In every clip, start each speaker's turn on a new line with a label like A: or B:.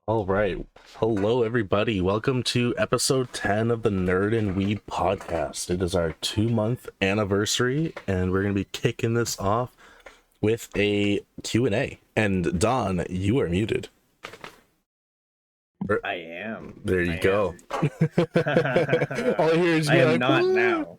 A: All right. Hello, everybody. Welcome to episode 10 of the Nerd and Weeb podcast. It is our 2-month anniversary, and we're going to be kicking this off with a Q&A. And Don, you are muted.
B: I am.
A: There you
B: I
A: go.
B: am.
A: All I hear is
B: I
A: you
B: am
A: like,
B: not
A: "Woo!"
B: now.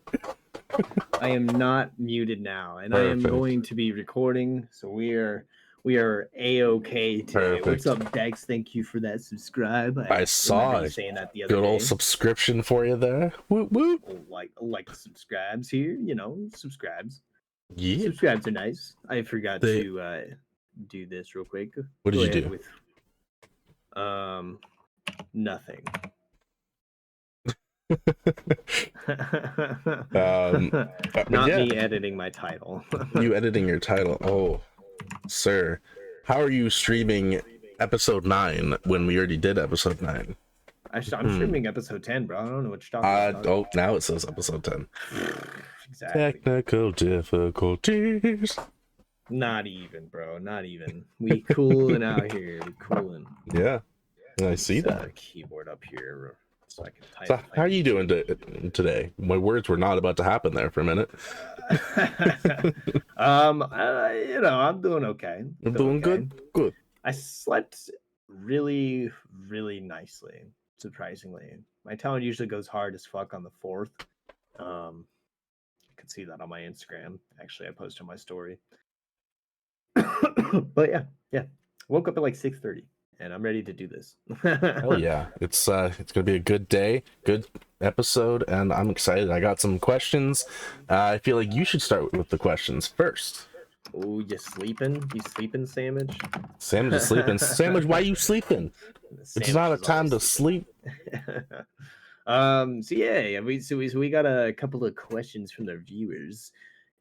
B: I am not muted now, and I am
A: Perfect.
B: going to be recording. So we are a-okay today.
A: Perfect.
B: What's up, Dex? Thank you for that subscribe.
A: I
B: I
A: saw
B: remember you
A: it.
B: saying that the other
A: Good
B: day.
A: old subscription for you there. Whoop, whoop.
B: Like the subscribes here, subscribes.
A: Yeah.
B: Subscribes are nice. I forgot
A: They-
B: to do this real quick.
A: What did
B: Go
A: you
B: ahead
A: do?
B: with nothing. Not
A: Yeah.
B: me editing my title.
A: You editing your title. Oh, sir. How are you streaming episode 9 when we already did episode 9?
B: I'm streaming episode 10, bro. I don't know what you're talking about.
A: Oh, now it says episode 10.
B: Exactly.
A: Technical difficulties.
B: Not even, bro. Not even. We cooling out here. We cooling.
A: Yeah, I see that.
B: Keyboard up here so I can type.
A: So how are you doing today? My words were not about to happen there for a minute.
B: I'm doing okay.
A: I'm doing good. Good.
B: I slept really, really nicely, surprisingly. My talent usually goes hard as fuck on the 4th. You can see that on my Instagram. Actually, I posted my story. But yeah. Woke up at like 6:30, and I'm ready to do this.
A: Hell yeah. It's gonna be a good day, good episode, and I'm excited. I got some questions. I feel like you should start with the questions first.
B: Oh, you sleeping? You sleeping, Sandwich?
A: Sandwich is sleeping. Sandwich, why are you sleeping? It's not a time to sleep.
B: We got a couple of questions from the viewers,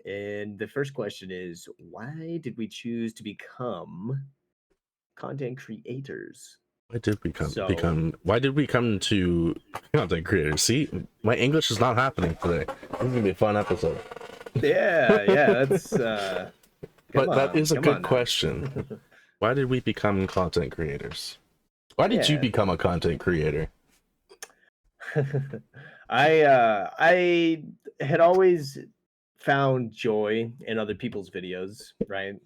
B: and the first question is, why did we choose to become content creators?
A: Why did we come to content creators? See, my English is not happening today. This is gonna be a fun episode.
B: Yeah, that's
A: but that is a good question. Why did we become content creators? Why did you become a content creator?
B: I had always found joy in other people's videos, right?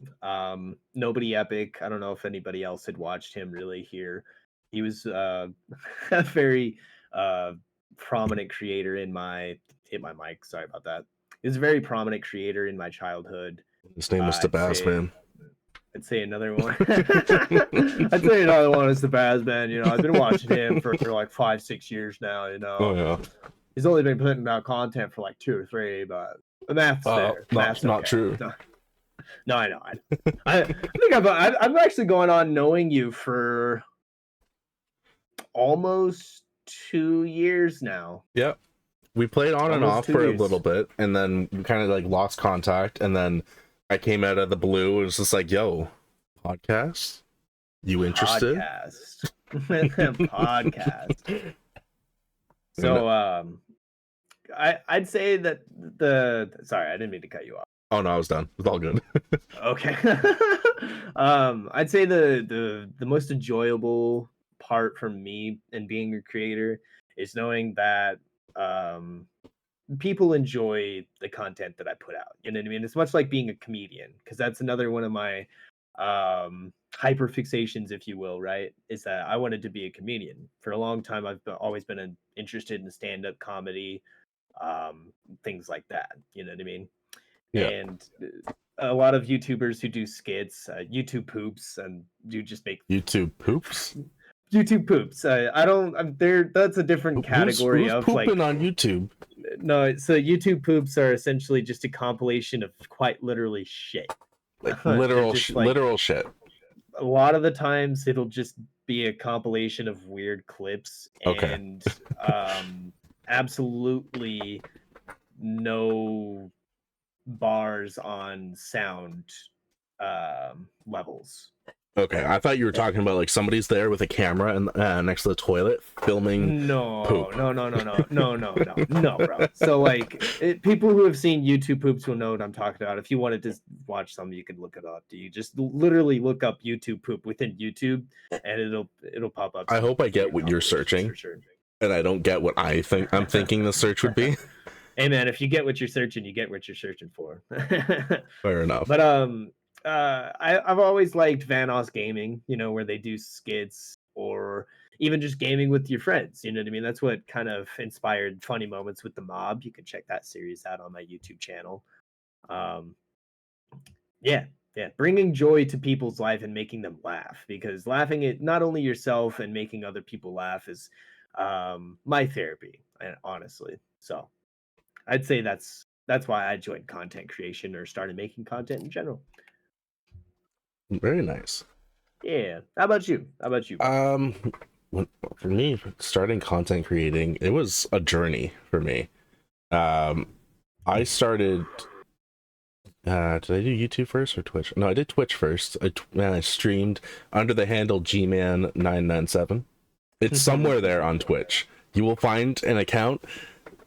B: Nobody Epic. I don't know if anybody else had watched him really here. He was a very prominent creator in my mic. Sorry about that. He was a very prominent creator in my childhood.
A: His name was the BaZz Man.
B: I'd say another one. I'd say another one is the BaZz Man. I've been watching him for like 5-6 years now.
A: Oh yeah.
B: He's only been putting out content for like 2 or 3, but the math's there.
A: That's not true.
B: No, I know. I think I'm actually going on knowing you for almost 2 years now.
A: Yep. We played on and off for a little bit, and then we kind of like lost contact, and then I came out of the blue. It was just like, yo, podcast? You interested?
B: Podcast. So, I'd say that sorry, I didn't mean to cut you off.
A: Oh no, I was done. It's all good.
B: Okay. I'd say the most enjoyable part for me in being a creator is knowing that people enjoy the content that I put out. You know what I mean? It's much like being a comedian, because that's another one of my hyper fixations, if you will, right? Is that I wanted to be a comedian. For a long time, I've always been interested in stand-up comedy, things like that. You know what I mean?
A: Yeah.
B: And a lot of YouTubers who do skits, YouTube poops, and do just make
A: YouTube poops.
B: YouTube poops. I don't. I'm there. That's a different category
A: who's
B: of
A: pooping
B: like
A: on YouTube.
B: No, so YouTube poops are essentially just a compilation of quite literally shit.
A: Like literal shit.
B: A lot of the times it'll just be a compilation of weird clips and absolutely no bars on sound levels.
A: Okay, I thought you were talking about like somebody's there with a camera and next to the toilet filming
B: No,
A: poop.
B: no, no, no, no, no, no, no, no, bro. So like, people who have seen YouTube poops will know what I'm talking about. If you wanted to watch some, you can look it up. Do you just literally look up YouTube poop within YouTube, and it'll pop up
A: I
B: some
A: hope I get
B: weird
A: what you're
B: compilations
A: searching
B: for sure.
A: and I don't get what I'm thinking the search would be.
B: Hey man, if you get what you're searching, you get what you're searching for.
A: Fair enough.
B: But I've always liked Vanoss Gaming, where they do skits or even just gaming with your friends. You know what I mean? That's what kind of inspired Funny Moments with the Mob. You can check that series out on my YouTube channel. Um, yeah, yeah, bringing joy to people's life and making them laugh, because laughing at not only yourself and making other people laugh is my therapy, honestly. So I'd say that's why I joined content creation or started making content in general.
A: Very nice.
B: Yeah. How about you? How about you, bro?
A: Um, for me, starting content creating, it was a journey for me. Um, I started. Did I do YouTube first or Twitch? No, I did Twitch first. I streamed under the handle Gman997. It's somewhere there on Twitch. You will find an account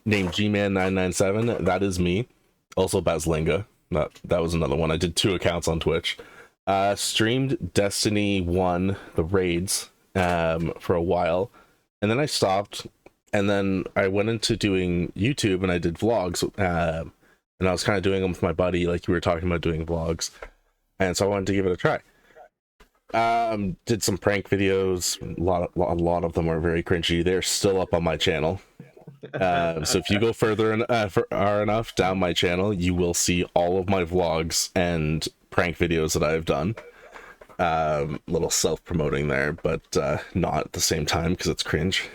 A: named Gman997. That is me. Also BaZz. That was another one. I did 2 accounts on Twitch. Streamed Destiny 1, the raids, for a while, and then I stopped, and then I went into doing YouTube and I did vlogs, and I was kind of doing them with my buddy, like you were talking about doing vlogs, and so I wanted to give it a try. Did some prank videos. A lot of them are very cringy. They're still up on my channel. So if you go far enough down my channel, you will see all of my vlogs and prank videos that I've done. Little self-promoting there, but not at the same time because it's cringe.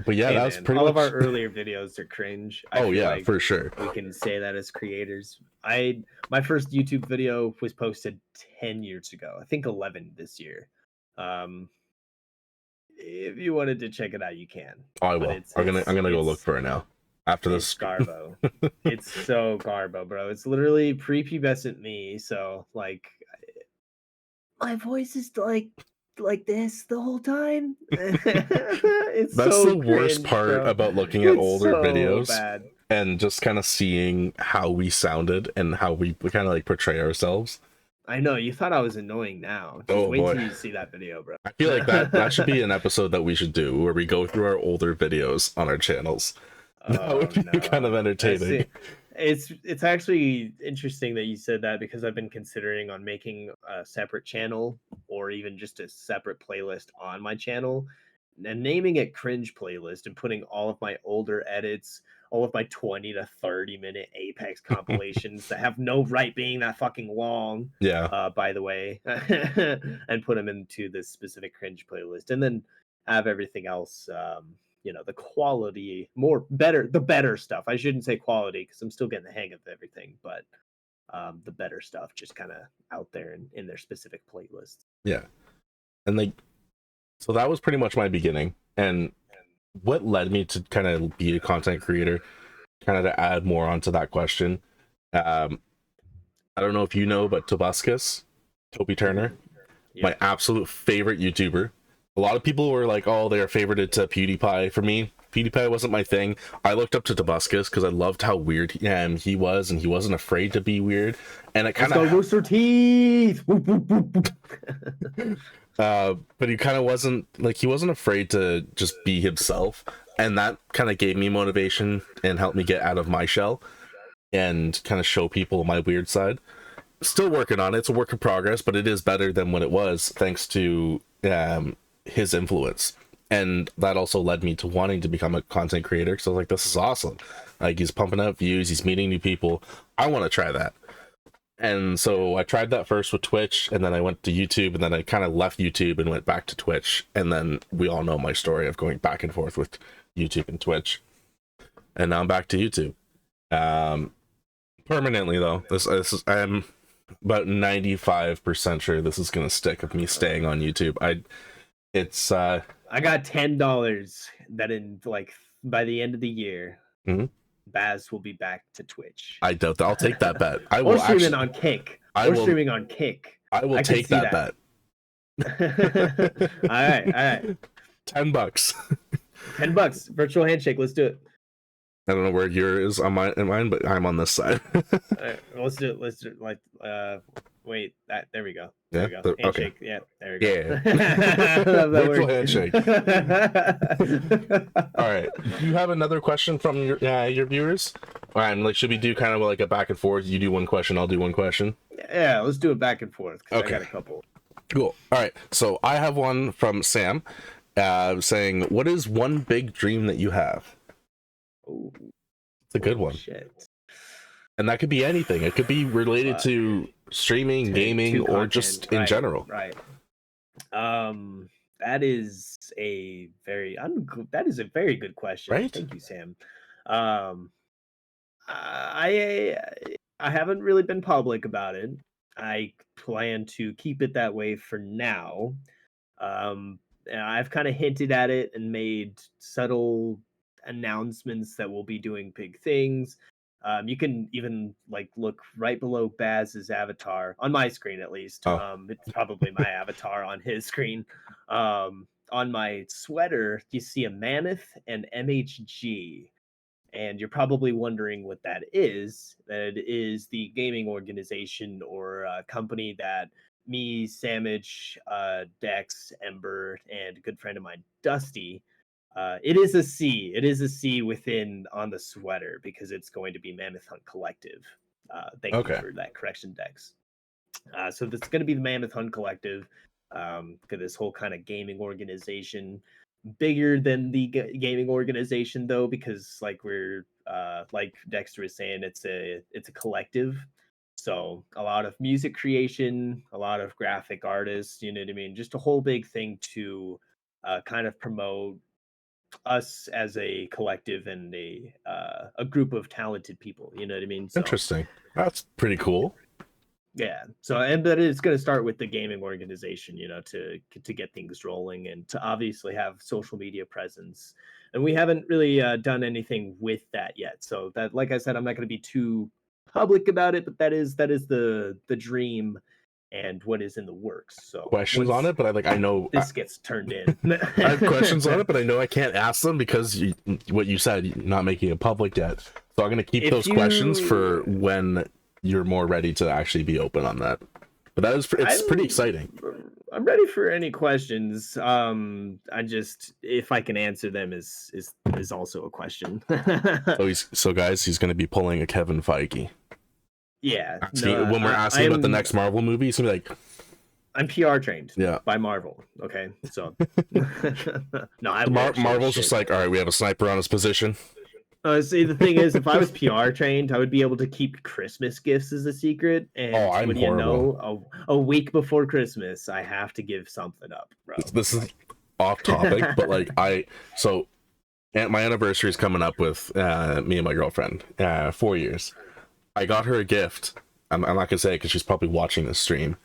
A: But yeah,
B: Hey
A: that was
B: man,
A: pretty
B: all
A: much.
B: of our earlier videos are cringe. I
A: Oh
B: feel
A: yeah,
B: like
A: for sure.
B: we can say that as creators. My first YouTube video was posted 10 years ago. I think 11 this year. Um, if you wanted to check it out, you can.
A: Oh, I
B: But
A: will.
B: it's
A: I'm gonna go look
B: it's
A: for it now after
B: it's
A: this.
B: Garbo. It's so Garbo, bro. It's literally prepubescent me. So like, my voice is like this the whole time. It's
A: That's the
B: so
A: worst
B: cringe,
A: part
B: bro.
A: about looking at
B: It's
A: older
B: so
A: videos
B: bad.
A: and just kind of seeing how we sounded and how we kind of like portray ourselves.
B: I know you thought I was annoying now. Just
A: Oh
B: wait
A: boy.
B: till you see that video, bro.
A: I feel like that should be an episode that we should do where we go through our older videos on our channels. That
B: Oh
A: would be kind of
B: no. That's
A: entertaining.
B: it. It's actually interesting that you said that, because I've been considering on making a separate channel or even just a separate playlist on my channel and naming it cringe playlist and putting all of my older edits, all of my 20 to 30 minute Apex compilations that have no right being that fucking long,
A: Yeah.
B: by the way, and put them into this specific cringe playlist, and then have everything else, the quality, the better stuff. I shouldn't say quality because I'm still getting the hang of everything, but the better stuff just kind of out there in their specific playlists.
A: Yeah. And like, so that was pretty much my beginning. And what led me to kind of be a content creator, kind of to add more onto that question. Um, I don't know if you know, but Toby Turner,
B: Yeah.
A: my absolute favorite YouTuber. A lot of people were like, oh, they're favorited to PewDiePie. For me, PewDiePie wasn't my thing. I looked up to Tobuscus because I loved how weird he was, and he wasn't afraid to be weird. And it kind
B: Let's go, Rooster Teeth. Whoop, whoop, whoop, whoop.
A: But he wasn't afraid to just be himself, and that kind of gave me motivation and helped me get out of my shell and kind of show people my weird side. Still working on it. It's a work in progress, but it is better than what it was thanks to his influence. And that also led me to wanting to become a content creator, because I was like, this is awesome. Like, he's pumping out views, he's meeting new people. I want to try that. And so I tried that first with Twitch, and then I went to YouTube, and then I kind of left YouTube and went back to Twitch. And then we all know my story of going back and forth with YouTube and Twitch. And now I'm back to YouTube. Permanently though. This is, I'm about 95% sure this is gonna stick of me staying on YouTube.
B: I got $10 that by the end of the year,
A: Mhm.
B: BaZz will be back to Twitch.
A: I doubt that. I'll take that bet. I
B: Or
A: will
B: streaming
A: actually.
B: on Kick.
A: I
B: Or
A: will.
B: streaming on Kick.
A: I will
B: I can
A: take
B: see
A: that bet.
B: All right.
A: $10.
B: $10. Virtual handshake. Let's do it.
A: I don't know where yours is on mine, but I'm on this side.
B: All right, let's do it. Let's do it. Like, wait. There we go. There
A: Yeah.
B: we go.
A: Okay.
B: Handshake. Yeah. There we go.
A: Yeah.
B: That
A: Virtual
B: worked.
A: handshake. All right. Do you have another question from your viewers? All right. And like, should we do kind of like a back and forth? You do one question, I'll do one question.
B: Yeah. Let's do it back and forth because
A: Okay.
B: I got a couple.
A: Cool. All right. So I have one from Sam, saying, "What is one big dream that you have?"
B: Ooh,
A: It's a good one.
B: Shit.
A: And that could be anything. It could be related to streaming, gaming, or
B: content,
A: just in
B: right,
A: general.
B: Right. That is a very good question.
A: Right?
B: Thank you, Sam. I haven't really been public about it. I plan to keep it that way for now. And I've kind of hinted at it and made subtle announcements that we'll be doing big things. You can even like look right below Baz's avatar on my screen, at least.
A: Oh.
B: It's probably my avatar on his screen. On my sweater, you see a mammoth and MHG, and you're probably wondering what that is. That is the gaming organization or company that me, Samich, Dex, Ember, and a good friend of mine, Dusty. It is a C. It is a C within on the sweater because it's going to be Mammoth Hunt Collective. Thank you for that correction, Dex. So that's going to be the Mammoth Hunt Collective. This whole kind of gaming organization, bigger than the gaming organization though, because like we're like Dexter was saying, it's a collective. So a lot of music creation, a lot of graphic artists, you know what I mean? Just a whole big thing to kind of promote us as a collective and a group of talented people, you know what I mean? So,
A: Interesting. That's pretty cool.
B: Yeah. So, and but it's going to start with the gaming organization, you know, to get things rolling and to obviously have social media presence. And we haven't really done anything with that yet. So that, like I said, I'm not going to be too public about it, but that is the dream and what is in the works. So
A: Questions on it, but I know
B: this gets turned in.
A: I have questions on it, but I know I can't ask them because what you said, you're not making it public yet. So I'm going to keep those questions for when you're more ready to actually be open on that. But that is it's pretty exciting.
B: I'm ready for any questions. I just, if I can answer them is also a question.
A: So guys, he's going to be pulling a Kevin Feige.
B: Yeah.
A: When we're asking about the next Marvel movie, he's going to be like,
B: I'm PR trained.
A: Yeah.
B: By Marvel. Okay. So no,
A: Marvel's just like, all right, we have a sniper on his position.
B: See, the thing is, if I was PR trained, I would be able to keep Christmas gifts as a secret. And
A: I'm
B: what do you know? A week before Christmas, I have to give something up, bro.
A: This is off topic, but like my anniversary is coming up with me and my girlfriend, 4 years. I got her a gift. I'm not gonna say it because she's probably watching this stream,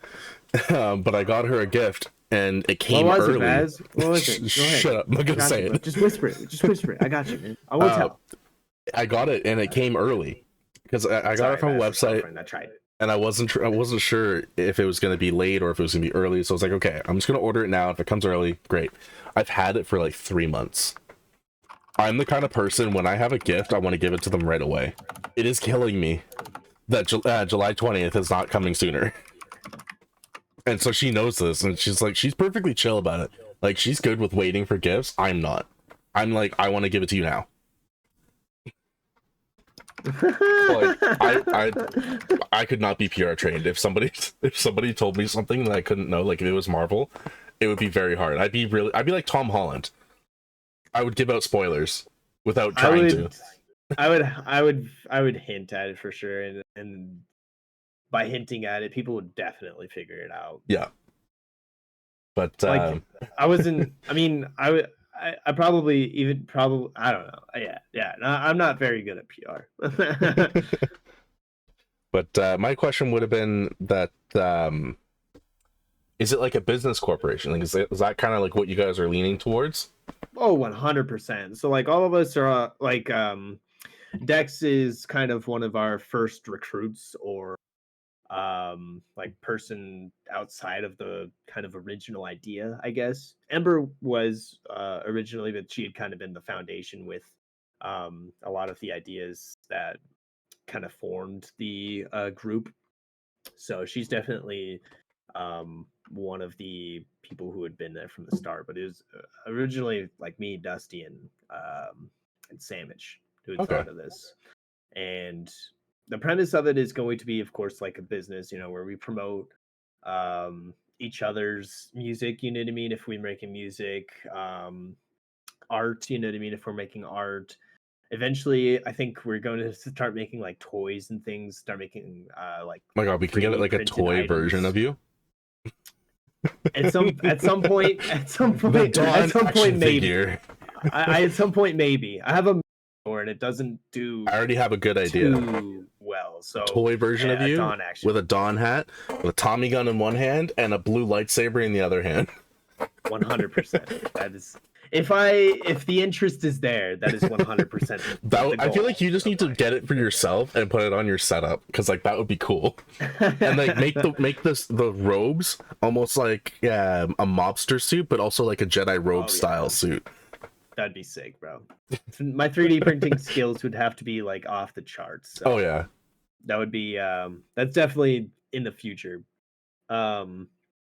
A: but I got her a gift. And it came early.
B: What was it? Go ahead.
A: Shut up! I'm not gonna say it.
B: Just whisper it. Just whisper it. I got you, man. I won't tell.
A: I got it, and it came early because I got it from a website.
B: I tried it,
A: and I wasn't sure if it was gonna be late or if it was gonna be early. So I was like, okay, I'm just gonna order it now. If it comes early, great. I've had it for like 3 months. I'm the kind of person when I have a gift, I want to give it to them right away. It is killing me that July 20th is not coming sooner. And so she knows this, and she's perfectly chill about it. Like, she's good with waiting for gifts. I'm not. I'm like, I want to give it to you now. Like, I could not be PR trained. If somebody told me something that I couldn't know, like if it was Marvel, it would be very hard. I'd be like Tom Holland. I would give out spoilers without trying to.
B: I would hint at it for sure, and by hinting at it, people would definitely figure it out.
A: Yeah. But
B: like, I wasn't. I mean, I probably I don't know. Yeah. No, I'm not very good at PR.
A: But my question would have been that is it like a business corporation? Like, is that kind of like what you guys are leaning towards?
B: Oh, 100%. So like all of us are like Dex is kind of one of our first recruits or like person outside of the kind of original idea, I guess. Ember was originally, but she had kind of been the foundation with a lot of the ideas that kind of formed the group. So she's definitely one of the people who had been there from the start. But it was originally like me, Dusty, and Sandwich who had
A: Okay.
B: thought of this. And the premise of it is going to be, of course, like a business, where we promote each other's music. You know what I mean? If we're making music, art. You know what I mean? If we're making art. Eventually, I think we're going to start making like toys and things. Start making like
A: Oh my god, we can get it
B: 3D
A: like a
B: printed
A: toy version
B: items.
A: of you.
B: At some point,
A: The Dawn action
B: maybe.
A: figure.
B: I at some point maybe. I have a and it doesn't do
A: I already have a good idea.
B: too well. So
A: Toy version of
B: a
A: you
B: Dawn action
A: with a Dawn hat, with a Tommy gun in one hand and a blue lightsaber in the other hand.
B: 100%. That is if the interest is there, that is 100%.
A: I feel like you just need to get it for yourself and put it on your setup, because like that would be cool. And like make the robes almost like a mobster suit, but also like a Jedi robe style suit.
B: That'd be sick, bro. My 3D printing skills would have to be like off the charts. So
A: oh yeah,
B: that would be that's definitely in the future.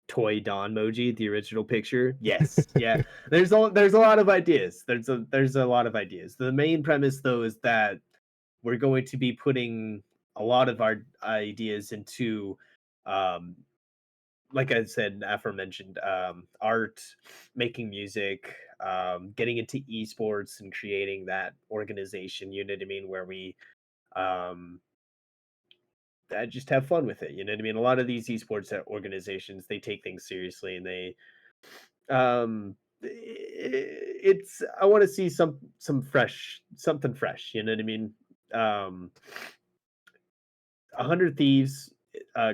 B: Toy Dawn Moji, the original picture. Yes, yeah. There's a lot of ideas. There's a lot of ideas. The main premise though is that we're going to be putting a lot of our ideas into like I said, aforementioned, art, making music, getting into esports and creating that organization, you know what I mean, where we just have fun with it, you know what I mean? A lot of these esports organizations, they take things seriously and they it's I want to see something fresh, you know what I mean? 100 Thieves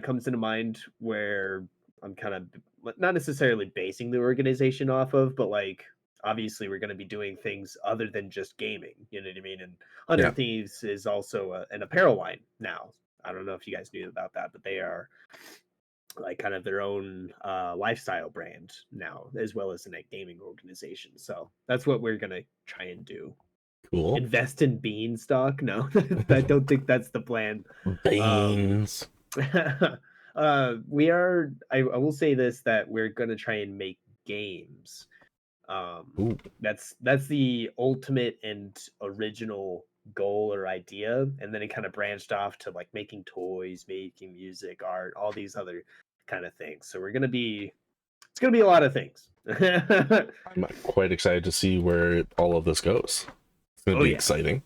B: comes into mind, where I'm kind of not necessarily basing the organization off of, but like obviously we're going to be doing things other than just gaming. You know what I mean? And 100 Thieves is also an apparel line now. I don't know if you guys knew about that, but they are like kind of their own lifestyle brand now, as well as a gaming organization. So that's what we're going to try and do.
A: cool.
B: Invest in Beanstalk? No, I don't think that's the plan.
A: Beans.
B: We are. I will say this: that we're gonna try and make games. That's the ultimate and original goal or idea, and then it kind of branched off to like making toys, making music, art, all these other kind of things. So it's gonna be a lot of things.
A: I'm quite excited to see where all of this goes. It's gonna be exciting.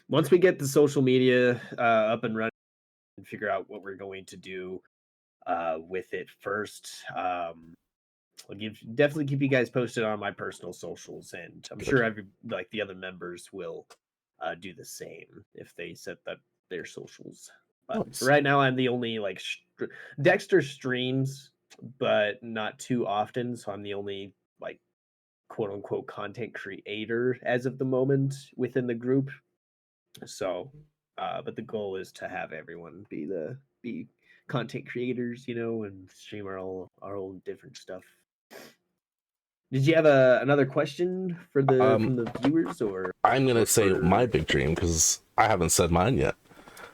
B: Once we get the social media up and running and figure out what we're going to do with it first, I'll definitely keep you guys posted on my personal socials, and I'm sure the other members will do the same if they set their socials. But for right now, I'm the only Dexter streams, but not too often, so I'm the only like quote unquote content creator as of the moment within the group. So but the goal is to have everyone be content creators, and stream our own different stuff. Did you have another question from the viewers, or
A: I'm gonna say my big dream because I haven't said mine yet.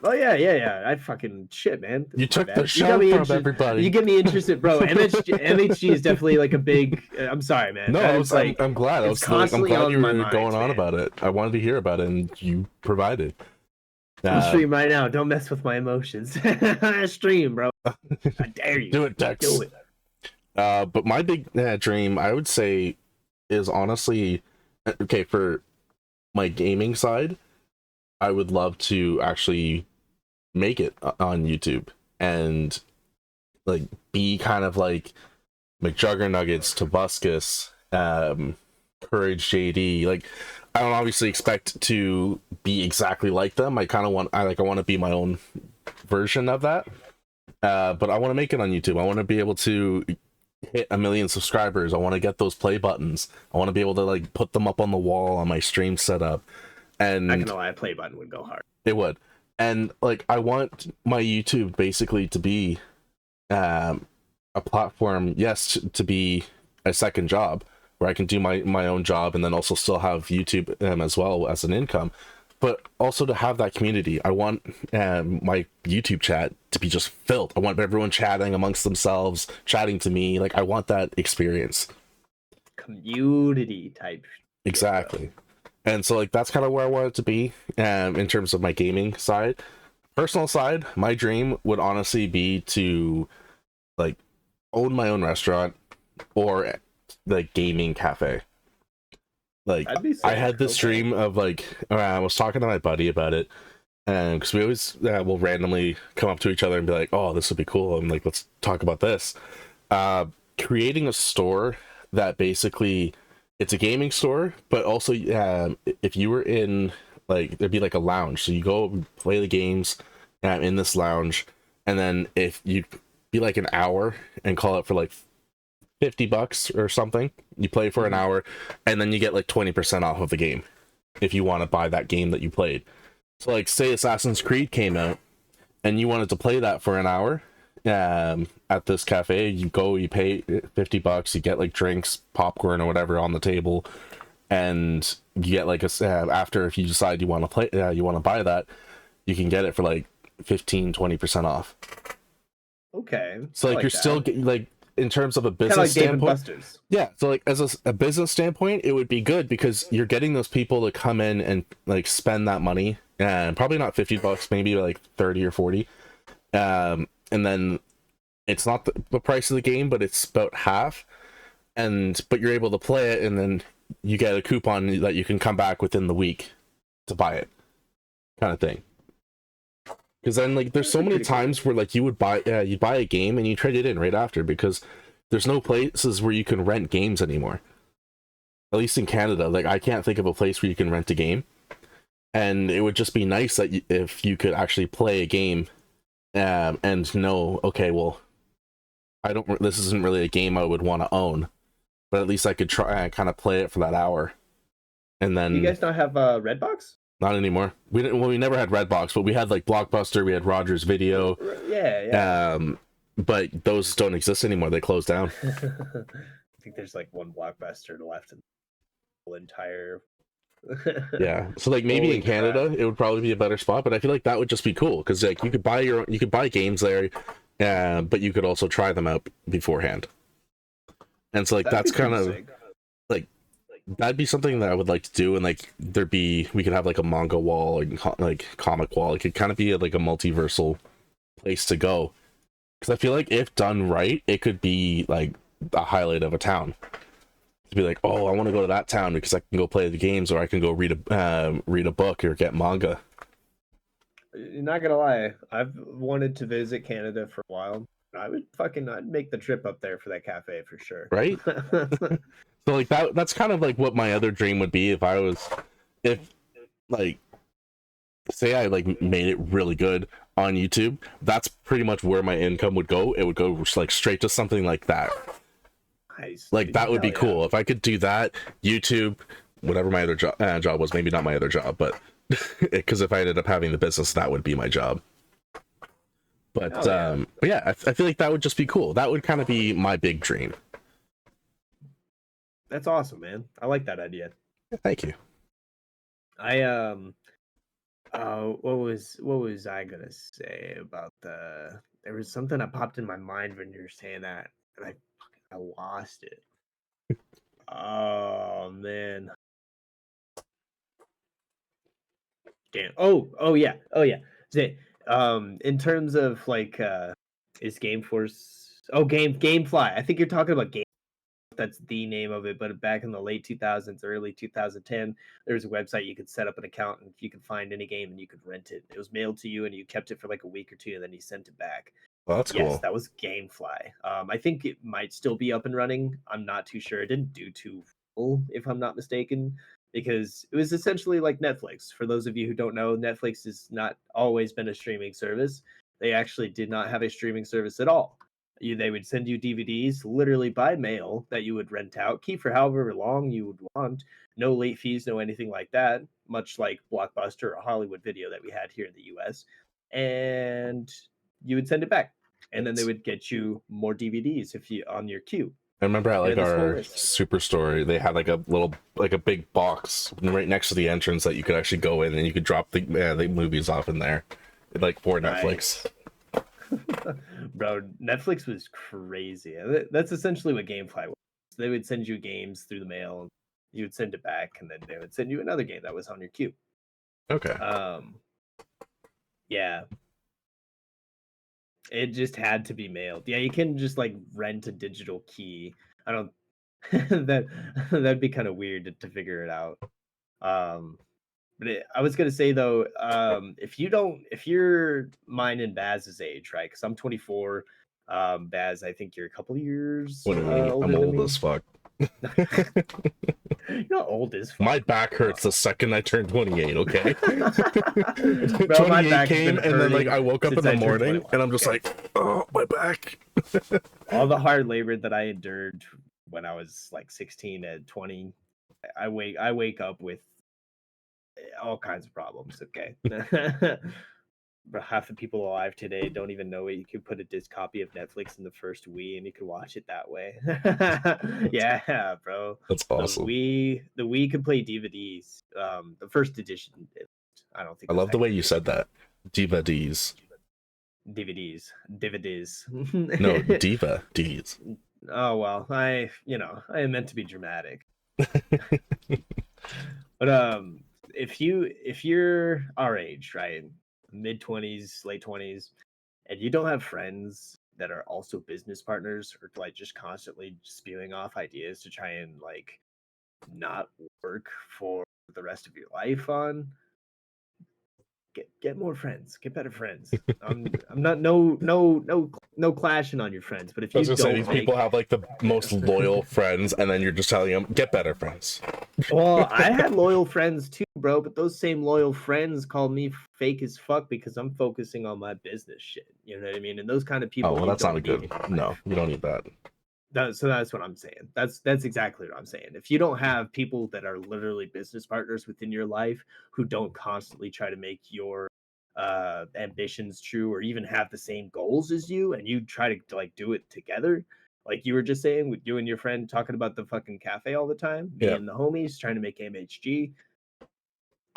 B: Oh yeah. I fucking shit, man.
A: You took the show from everybody.
B: You get me interested, bro. MHG is definitely like a big. I'm sorry, man.
A: No, I'm glad. I'm glad you were going on about it. I wanted to hear about it, and you provided.
B: I'll stream right now. Don't mess with my emotions. Stream, bro. I dare you.
A: Do it, Dex.
B: Do it.
A: But my big dream, I would say, is honestly, okay, for my gaming side, I would love to actually make it on YouTube and like be kind of like McJuggernuggets, Tobuscus, Courage JD. Like, I don't obviously expect to be exactly like them. I want to be my own version of that. But I want to make it on YouTube. I want to be able to hit 1 million subscribers. I want to get those play buttons. I want to be able to like put them up on the wall on my stream setup. And
B: not gonna lie, a play button would go hard.
A: It would. And like I want my YouTube basically to be a platform, yes, to be a second job where I can do my own job and then also still have YouTube as well as an income, but also to have that community. I want my YouTube chat to be just filled. I want everyone chatting amongst themselves, chatting to me. Like I want that experience.
B: Community type.
A: Exactly. And so like that's kind of where I want it to be in terms of my gaming side. Personal side, my dream would honestly be to like own my own restaurant or the gaming cafe. Like
B: That'd be
A: I
B: sick.
A: had this
B: Okay.
A: dream of like I was talking to my buddy about it, and because we always will randomly come up to each other and be like, "Oh, this would be cool," and like let's talk about this. Uh, Creating a store that basically it's a gaming store, but also if you were in like there'd be like a lounge, so you go play the games in this lounge, and then if you be like an hour and call it for like $50 or something. You play for an
B: Mhm.
A: hour, and then you get like 20% off of the game if you want to buy that game that you played. So, like, say Assassin's Creed came out, and you wanted to play that for an hour at this cafe. You go, you pay $50, you get like drinks, popcorn, or whatever on the table, and you get like after if you decide you want to play, you want to buy that, you can get it for like 15-20% off.
B: Okay.
A: So
B: I
A: like you're
B: like
A: still
B: that.
A: like in terms of a
B: Kind of
A: business
B: like Dave and
A: standpoint.
B: Buster's.
A: Yeah, so like as a business standpoint, it would be good because you're getting those people to come in and like spend that money, and probably not $50, maybe like 30 or 40. And then it's not the price of the game, but it's about half. And but you're able to play it, and then you get a coupon that you can come back within the week to buy it, kind of thing. Because then like there's
B: That's
A: so
B: a
A: many
B: pretty cool.
A: times where like you buy a game and you trade it in right after because there's no places where you can rent games anymore. At least in Canada, like I can't think of a place where you can rent a game, and it would just be nice that if you could actually play a game, and know, okay, well, I don't. This isn't really a game I would want to own, but at least I could try and kind of play it for that hour, and
B: Do you
A: then
B: guys not have Redbox?
A: not anymore. We didn't. Well, we never had Redbox, but we had like Blockbuster. We had Rogers Video,
B: Yeah, yeah.
A: um, but those don't exist anymore. They closed down.
B: I think there's like one Blockbuster left in the whole entire.
A: Yeah, so like maybe in
B: Holy crap!
A: Canada it would probably be a better spot, but I feel like that would just be cool because like you could buy games there, but you could also try them out beforehand. And so like
B: That'd
A: that's
B: be
A: kind
B: pretty
A: of
B: sick.
A: like that'd be something that I would like to do, and like we could have like a manga wall and like comic wall. It could kind of be like a multiversal place to go because I feel like if done right, it could be like a highlight of a town. To be like, oh, I want to go to that town because I can go play the games, or I can go read a book or get manga.
B: Not gonna lie, I've wanted to visit Canada for a while. I'd make the trip up there for that cafe for sure.
A: Right? So like that's kind of like what my other dream would be if like say I like made it really good on YouTube. That's pretty much where my income would go. It would go like straight to something like that.
B: Nice,
A: Like
B: dude.
A: that would be
B: Hell yeah.
A: cool if I could do that. YouTube, whatever my other job was, maybe not my other job, but because if I ended up having the business, that would be my job.
B: Hell yeah.
A: But yeah, I feel like that would just be cool. That would kind of be my big dream.
B: That's awesome, man. I like that idea.
A: Thank you.
B: I what was I gonna say about there was something that popped in my mind when you were saying that, and I lost it. Oh man. Damn. Oh yeah. Say, in terms of like is Game Force Gamefly. I think you're talking about Game. That's the name of it, but back in the late 2000s, early 2010, there was a website you could set up an account and you could find any game and you could rent it. It was mailed to you and you kept it for like a week or two and then you sent it back.
A: Well, that's
B: Yes,
A: cool.
B: that was Gamefly. I think it might still be up and running. I'm not too sure. It didn't do too well, if I'm not mistaken, because it was essentially like Netflix. For those of you who don't know, Netflix has not always been a streaming service. They actually did not have a streaming service at all. They would send you DVDs literally by mail that you would rent out, keep for however long you would want. No late fees, no anything like that. Much like Blockbuster or Hollywood Video that we had here in the U.S. And you would send it back, and then they would get you more DVDs if you on your queue.
A: I remember at like
B: this whole
A: our
B: list.
A: Superstore, they had like a little, like a big box right next to the entrance that you could actually go in and you could drop the movies off in there, like for Netflix.
B: Bro, Netflix was crazy. That's essentially what GameFly was. They would send you games through the mail, you would send it back, and then they would send you another game that was on your queue.
A: Okay.
B: Yeah. It just had to be mailed. Yeah, you can just like rent a digital key. I don't that'd be kind of weird to figure it out. But I was gonna say though, if you're mine and Baz's age, right? Because I'm 24. Baz, I think you're a couple of years older
A: I'm
B: than
A: old
B: me.
A: as fuck.
B: You're not old as fuck.
A: My back hurts the second I turned 28, okay?
B: Bro, my
A: 28
B: back's
A: came,
B: been
A: and then like I woke up in
B: since
A: the
B: I turned
A: morning
B: 21,
A: and I'm just
B: okay?
A: like, oh, my back.
B: All the hard labor that I endured when I was like 16 at 20, I wake up with all kinds of problems, okay? But half the people alive today don't even know it. You could put a disc copy of Netflix in the first Wii and you could watch it that way. Yeah, bro.
A: That's awesome.
B: The Wii could play DVDs. The first edition, I don't think.
A: I love the way you said that. DVDs.
B: DVDs.
A: No, Diva D's.
B: Oh well, I meant to be dramatic. But if you're our age, right, mid-20s, late 20s, and you don't have friends that are also business partners or like just constantly spewing off ideas to try and like not work for the rest of your life on, get more friends, get better friends. I'm not no clashing on your friends, but if
A: I
B: you
A: was gonna say, these people have like the most loyal friends, and then you're just telling them, get better friends.
B: Well, I had loyal friends too, bro, but those same loyal friends called me fake as fuck because I'm focusing on my business shit. You know what I mean? And those kind of people.
A: Oh, well, that's not a good. No, you don't need that.
B: So that's what I'm saying. That's exactly what I'm saying. If you don't have people that are literally business partners within your life who don't constantly try to make your ambitions true or even have the same goals as you, and you try to like do it together, like you were just saying with you and your friend talking about the fucking cafe all the time, me and the homies trying to make MHG,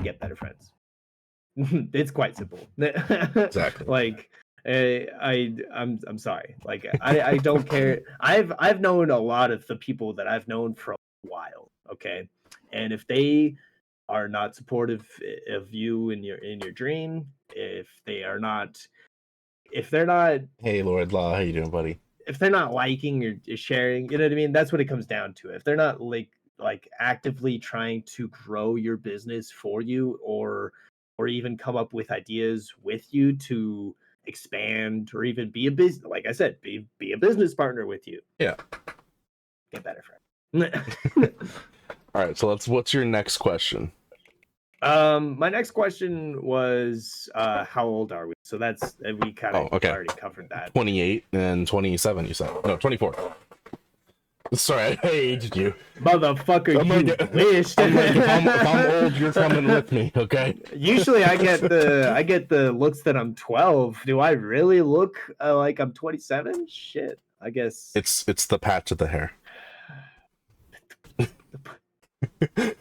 B: get better friends. It's quite simple.
A: Exactly.
B: Like I'm sorry. Like I don't care. I've known a lot of the people that I've known for a while, okay? And if they are not supportive of you in your dream, if they're not
A: Hey Lord Law, how you doing, buddy?
B: if they're not liking or sharing, you know what I mean? That's what it comes down to. If they're not like actively trying to grow your business for you or even come up with ideas with you to expand or even be a business, like I said, be a business partner with you.
A: Yeah.
B: Get better friend.
A: All right, so what's your next question?
B: My next question was how old are we? So that's we kind of already covered that.
A: 28 and 27, you said. No, 24. Sorry, I aged you.
B: Motherfucker, you wish.
A: I'm like, if I'm old, you're coming with me, okay?
B: Usually I get the looks that I'm 12. Do I really look like I'm 27? Shit, I guess.
A: It's the patch of the hair.
B: The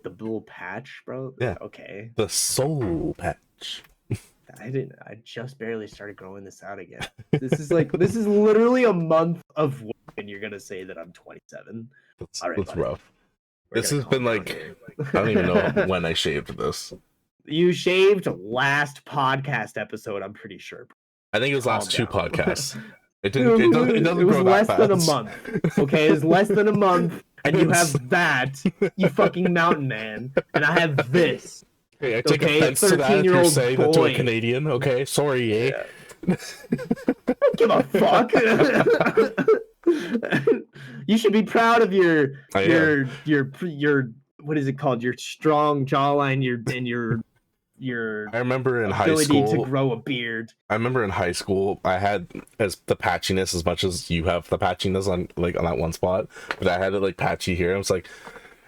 B: little patch, bro?
A: Yeah.
B: Okay.
A: The soul patch.
B: I just barely started growing this out again. This is literally a month of work, and you're gonna say that I'm 27.
A: That's rough. This has been like I don't even know when I shaved this.
B: You shaved last podcast episode, I'm pretty sure.
A: I think it was last two podcasts. It doesn't
B: it was
A: grow
B: less
A: that
B: than a
A: fast.
B: month. Okay, it's less than a month, and you have that, you fucking mountain man, and I have this.
A: Hey, I take offense to that if you're saying that to a Canadian. Okay, sorry, eh?
B: Yeah. Don't give a fuck. You should be proud of your what is it called? Your strong jawline, your your
A: I remember in high
B: ability to
A: school.
B: grow a beard.
A: I remember in high school, I had as the patchiness as much as you have the patchiness on like on that one spot, but I had it like patchy here. I was like,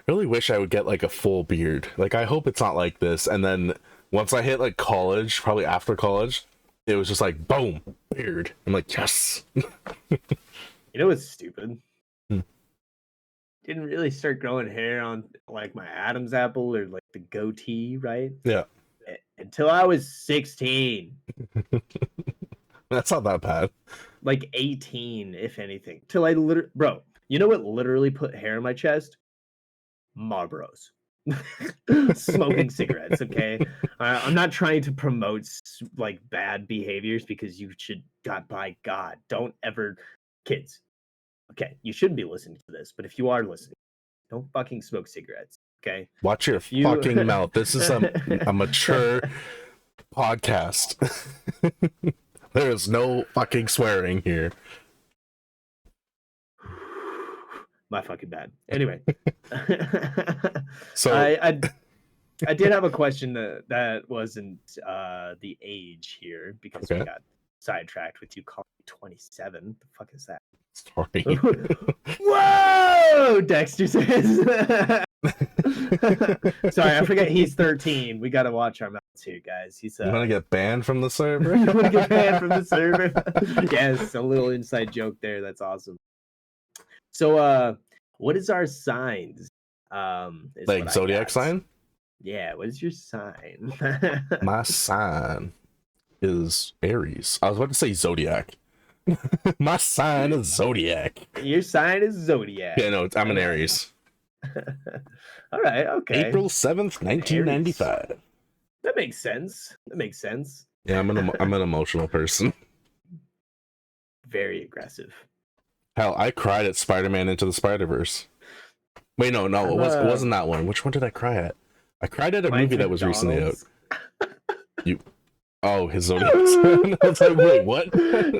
A: I really wish I would get like a full beard. Like, I hope it's not like this. And then once I hit like college, probably after college, it was just like boom, beard. I'm like, yes.
B: You know what's stupid?
A: Hmm.
B: Didn't really start growing hair on like my Adam's apple or like the goatee, right?
A: Yeah,
B: Until I was 16,
A: that's not that bad.
B: like 18, if anything. Till I literally, bro, you know what literally put hair on my chest? Marlboros. Smoking cigarettes, okay? I'm not trying to promote like bad behaviors because you should, God, by God, don't ever, kids. Okay, you shouldn't be listening to this, but if you are listening, don't fucking smoke cigarettes, okay?
A: Watch your
B: If you...
A: fucking mouth. This is a mature podcast. There is no fucking swearing here.
B: My fucking bad. Anyway,
A: So
B: I did have a question that wasn't the age here because we got sidetracked with you calling me 27. The fuck is that?
A: Sorry.
B: Whoa! Dexter says. Sorry, I forget he's 13. We gotta watch our mouths here, guys. He's
A: You want to get banned from the server?
B: You want to get banned from the server? Yes, a little inside joke there. That's awesome. So, what is our signs?
A: Like zodiac sign?
B: Yeah, what is your sign?
A: My sign is Aries. I was about to say zodiac. My sign is zodiac.
B: Your sign is zodiac.
A: Yeah, no, I'm an Aries.
B: All right, okay.
A: April 7th, 1995.
B: Aries. That makes sense.
A: Yeah, I'm an emotional person.
B: Very aggressive.
A: Hell, I cried at Spider-Man Into the Spider-Verse. Wait, no, it wasn't that one. Which one did I cry at? I cried at a movie that was recently out. His zodiac sign. I was like, wait, what?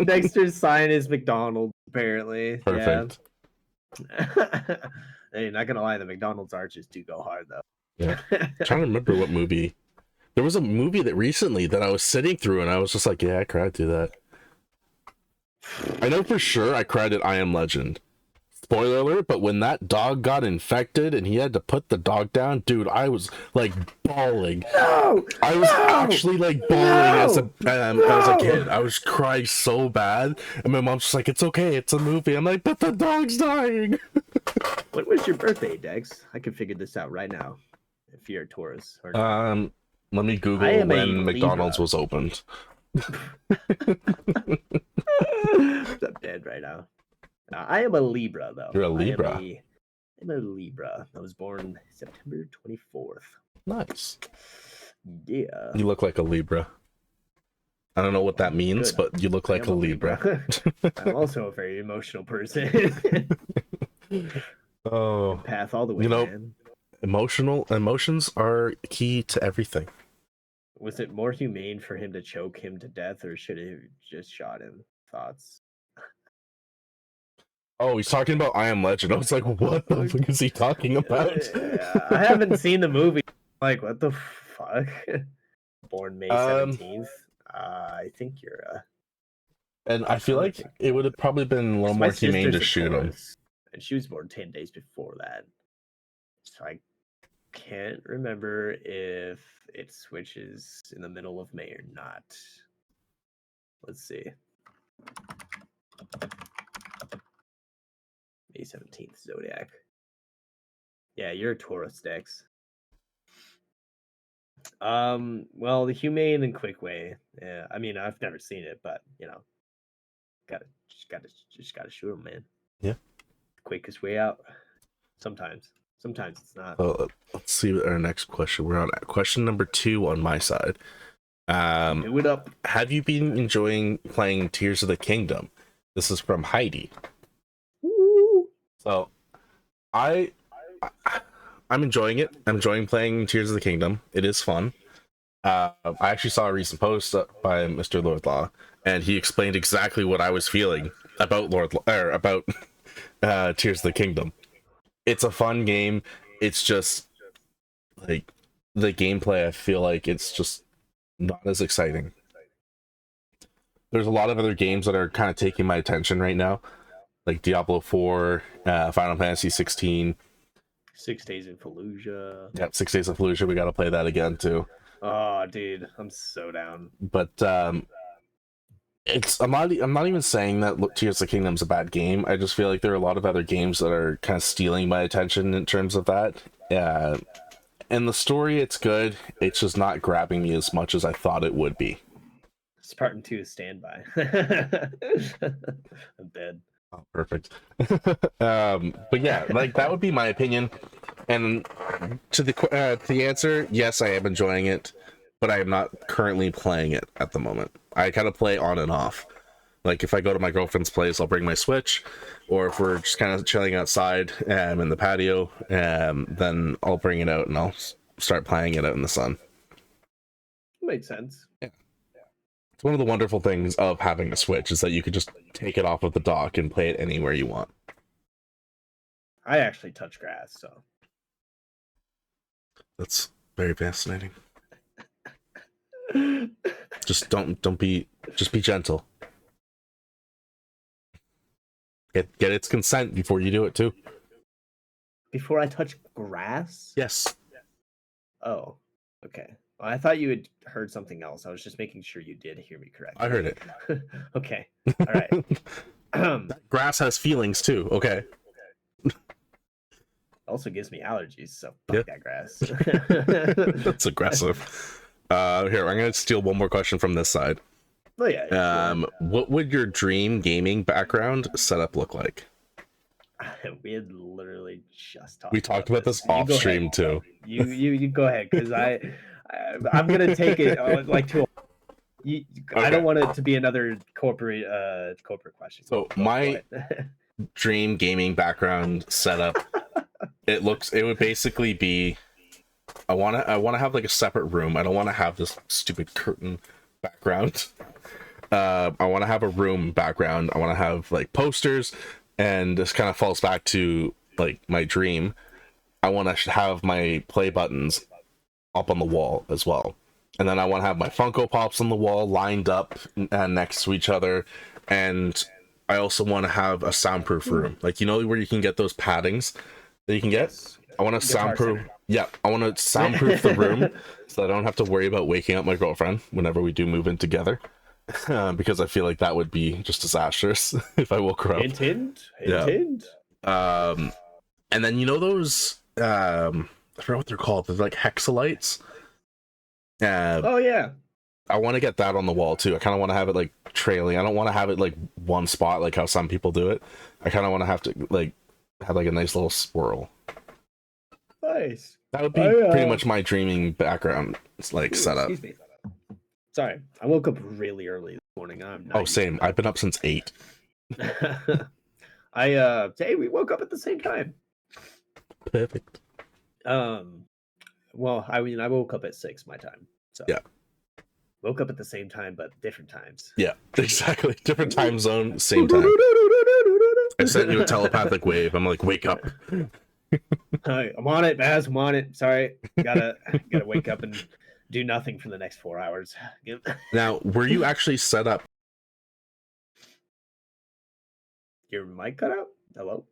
B: Dexter's sign is McDonald's, apparently.
A: Perfect.
B: Yeah. Hey, not gonna lie, the McDonald's arches do go hard though.
A: Yeah. I'm trying to remember what movie. There was a movie that recently that I was sitting through and I was just like, yeah, I cried through that. I know for sure I cried at I Am Legend. Spoiler alert, but when that dog got infected and he had to put the dog down, dude, I was like bawling.
B: No!
A: I was actually like bawling as a kid. I was crying so bad. And my mom's just like, it's okay, it's a movie. I'm like, but the dog's dying.
B: When was your birthday, Dex? I can figure this out right now. If you're a Taurus. Or
A: let me Google when McDonald's was opened.
B: I'm dead right now. I am a Libra, though.
A: You're a Libra.
B: I'm a Libra. I was born September 24th.
A: Nice.
B: Yeah.
A: You look like a Libra. I don't know what that means, but you look like a Libra.
B: I'm also a very emotional person.
A: Oh.
B: Path all the way, man.
A: Emotions are key to everything.
B: Was it more humane for him to choke him to death, or should he have just shot him? Thoughts?
A: Oh, he's talking about I Am Legend. I was like, what the fuck is he talking about?
B: I haven't seen the movie. Like, what the fuck? Born May 17th. I think you're
A: and I feel like it would have probably been a little more humane to shoot him.
B: And she was born 10 days before that. So I can't remember if it switches in the middle of May or not. Let's see. May 17th, Zodiac. Yeah, you're a Taurus, Dex. Well, the humane and quick way. Yeah, I mean, I've never seen it, but you know, just gotta shoot him, man.
A: Yeah.
B: Quickest way out. Sometimes it's not.
A: Well, let's see what our next question. We're on question number 2 on my side.
B: Do it up.
A: Have you been enjoying playing Tears of the Kingdom? This is from Heidi.
B: Woo.
A: So, I'm enjoying it. I'm enjoying playing Tears of the Kingdom. It is fun. I actually saw a recent post by Mr. Lordlaw, and he explained exactly what I was feeling about Tears of the Kingdom. It's a fun game. It's just like the gameplay, I feel like it's just not as exciting. There's a lot of other games that are kind of taking my attention right now, like Diablo 4, Final Fantasy 16.
B: 6 Days in Fallujah.
A: Yep, 6 Days of Fallujah. We got to play that again too.
B: Oh, dude, I'm so down.
A: But it's I'm not even saying that Tears of the Kingdom's a bad game. I just feel like there are a lot of other games that are kind of stealing my attention in terms of that. And the story, it's good. It's just not grabbing me as much as I thought it would be.
B: Spartan 2 is Standby. I'm dead.
A: Oh, perfect. But yeah, like that would be my opinion. And to the answer, yes, I am enjoying it, but I am not currently playing it at the moment. I kind of play on and off. Like if I go to my girlfriend's place, I'll bring my Switch, or if we're just kind of chilling outside in the patio, then I'll bring it out and I'll start playing it out in the sun.
B: Makes sense.
A: Yeah. It's one of the wonderful things of having a Switch is that you could just take it off of the dock and play it anywhere you want.
B: I actually touch grass, so
A: That's very fascinating. Just don't be gentle. Get its consent before you do it too.
B: Before I touch grass?
A: Yes.
B: Oh, okay. Well, I thought you had heard something else. I was just making sure you did hear me correctly.
A: I heard it.
B: Okay. All right.
A: Grass has feelings too. Okay.
B: Also gives me allergies, so fuck that grass.
A: That's aggressive. Here, I'm gonna steal one more question from this side.
B: Oh yeah.
A: What would your dream gaming background setup look like?
B: We had literally just talked.
A: We talked about this off stream too.
B: You go ahead, because I'm gonna take it like to. Okay. I don't want it to be another corporate question.
A: So my dream gaming background setup, it would basically be, I want to have like a separate room. I don't want to have this stupid curtain background. I want to have a room background. I want to have like posters, and this kind of falls back to like my dream. I want to have my play buttons up on the wall as well. And then I want to have my Funko Pops on the wall lined up next to each other. And I also want to have a soundproof room. Like, you know, where you can get those paddings that you can get? I want to soundproof. Yeah, I want to soundproof the room so I don't have to worry about waking up my girlfriend whenever we do move in together. Because I feel like that would be just disastrous if I woke her up.
B: Hint.
A: And then, you know, those, I forgot what they're called. They're like hexalites.
B: Oh yeah,
A: I want to get that on the wall too. I kind of want to have it like trailing. I don't want to have it like one spot like how some people do it. I kind of want to have to like have like a nice little swirl.
B: Nice.
A: That would be pretty much my dreaming background like setup.
B: Excuse me. Sorry, I woke up really early this morning.
A: Same. I've been up since 8.
B: Hey, we woke up at the same time.
A: Perfect.
B: Well, I mean, I woke up at 6 my time. So
A: yeah.
B: Woke up at the same time, but different times.
A: Yeah, exactly. Different time zone, same time. I sent you a telepathic wave. I'm like, wake up.
B: Hi, I'm on it, BaZz. I'm on it. Sorry. Gotta wake up and do nothing for the next 4 hours.
A: Now, were you actually set up?
B: Your mic cut out? Hello?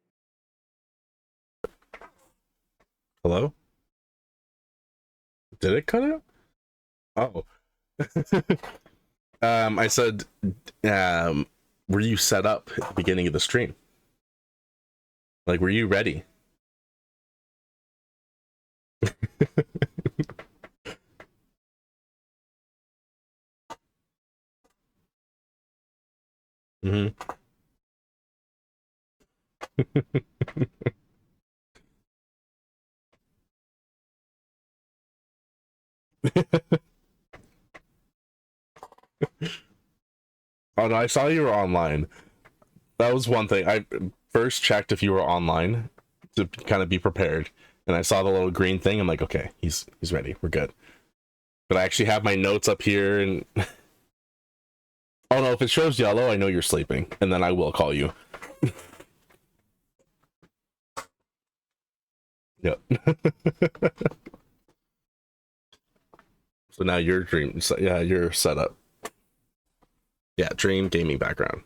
A: Hello? Did it cut out? Oh. I said, were you set up at the beginning of the stream? Like, were you ready? Mm-hmm. Oh no, I saw you were online. That was one thing. I first checked if you were online to kind of be prepared, and I saw the little green thing. I'm like, okay, he's ready. We're good. But I actually have my notes up here, and oh no, if it shows yellow, I know you're sleeping, and then I will call you. Yep. So now your dream, yeah, your setup. Yeah, dream gaming background.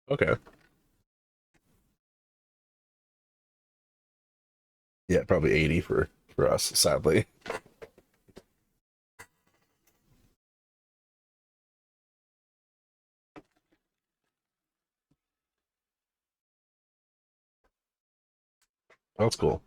A: Okay. Yeah, probably 80 for us, sadly. That's cool.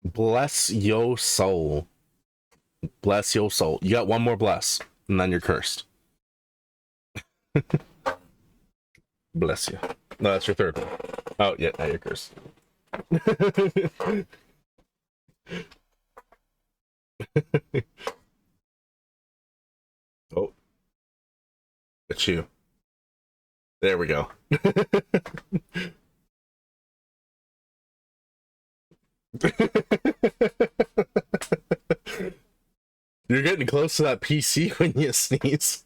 A: Bless your soul. Bless your soul. You got one more bless, and then you're cursed. Bless you. No, that's your third one. Oh, yeah, now you're cursed. Oh, it's you. There we go. You're getting close to that PC when you sneeze.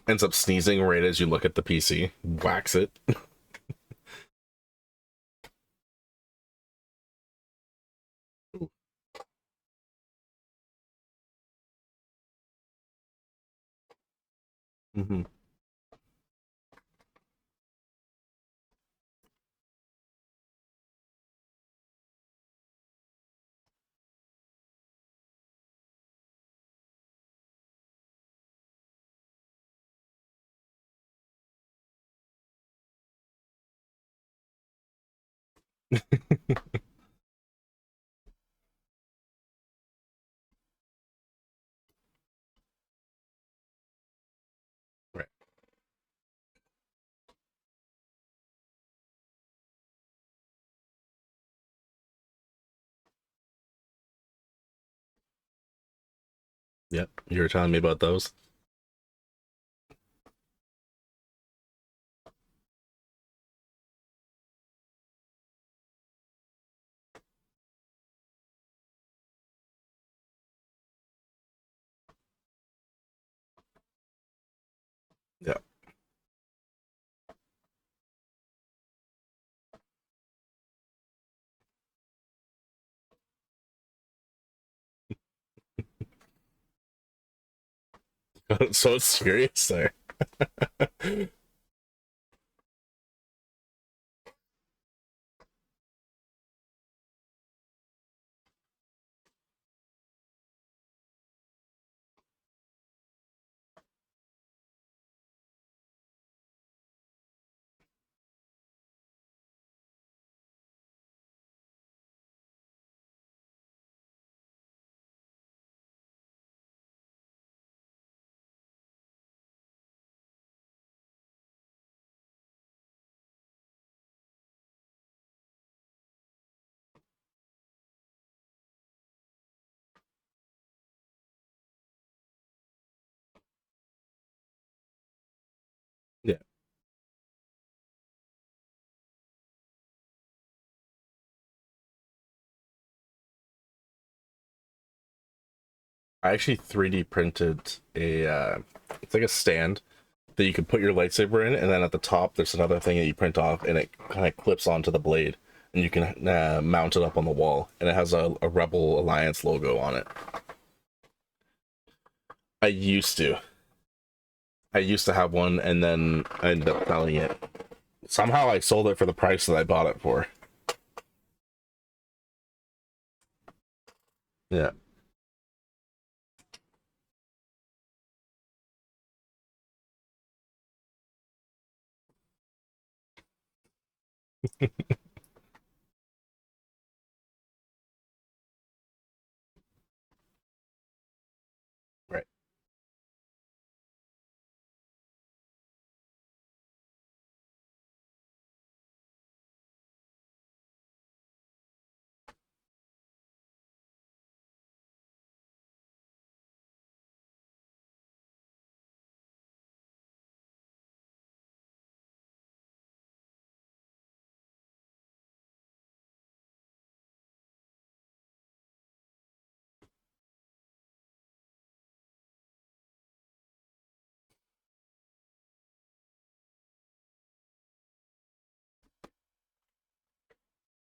A: Ends up sneezing right as you look at the PC. Whacks it. Mm-hmm. Right. Yep. You were telling me about those. Yeah. So it's serious there. Yeah. I actually 3D printed a it's like a stand that you can put your lightsaber in, and then at the top there's another thing that you print off, and it kind of clips onto the blade, and you can mount it up on the wall, and it has a Rebel Alliance logo on it. I used to. I used to have one, and then I ended up selling it. Somehow I sold it for the price that I bought it for. Yeah. Right.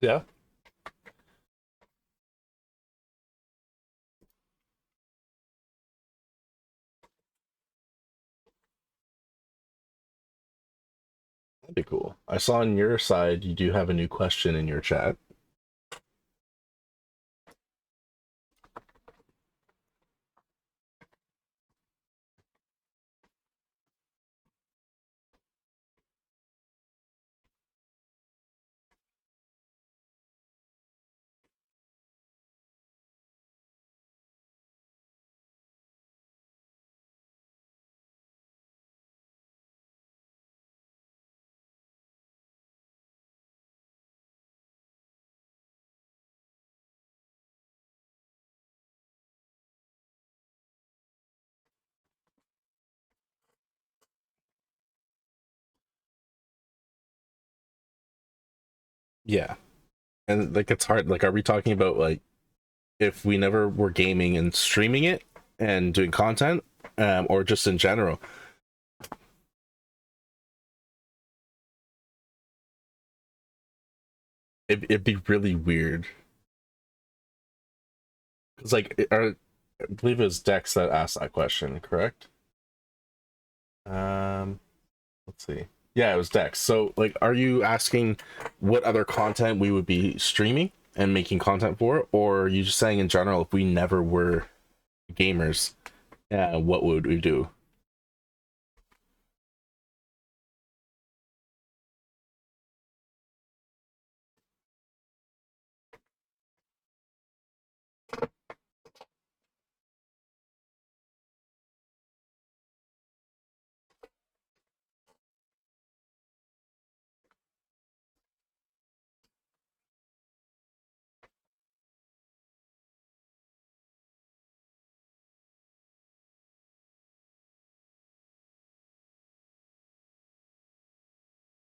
A: Yeah. That'd be cool. I saw on your side you do have a new question in your chat. Yeah. And like it's hard. Like, are we talking about like if we never were gaming and streaming it and doing content, or just in general? It'd be really weird. It's like, I believe it was Dex that asked that question, correct? Um, let's see. Yeah, it was Dex. So, like, are you asking what other content we would be streaming and making content for, or are you just saying in general if we never were gamers, what would we do?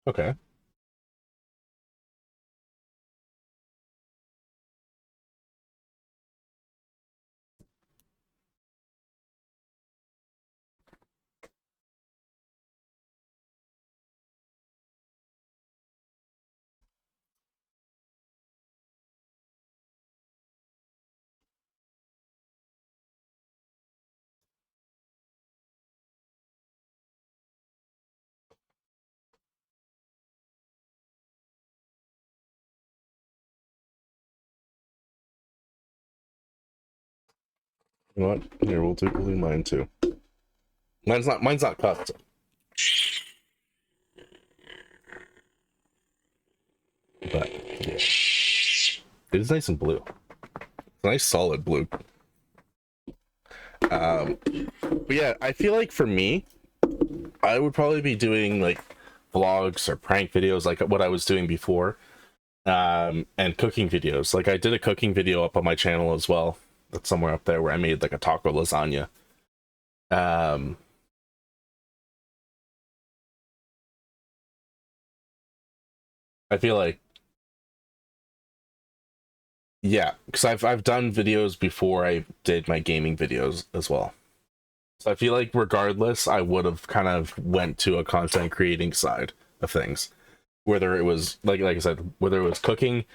A: Okay. You know what? Here, we'll do mine too. Mine's not custom. But yeah. It is nice and blue. It's a nice solid blue. But yeah, I feel like for me, I would probably be doing like vlogs or prank videos like what I was doing before. And cooking videos. Like I did a cooking video up on my channel as well. That's somewhere up there where I made like a taco lasagna. Um I feel like, yeah, because I've done videos before I did my gaming videos as well. So I feel like regardless, I would have kind of went to a content creating side of things. Whether it was like I said, whether it was cooking,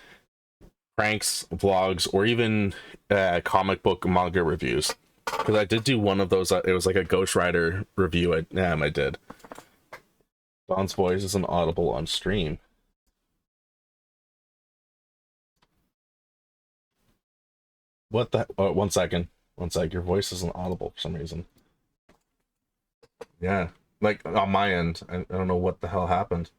A: pranks, vlogs, or even comic book manga reviews. Because I did do one of those. It was like a Ghost Rider review. I did. Don's voice isn't audible on stream. What the? Oh, 1 second. 1 sec. Your voice isn't audible for some reason. Yeah, like on my end, I don't know what the hell happened.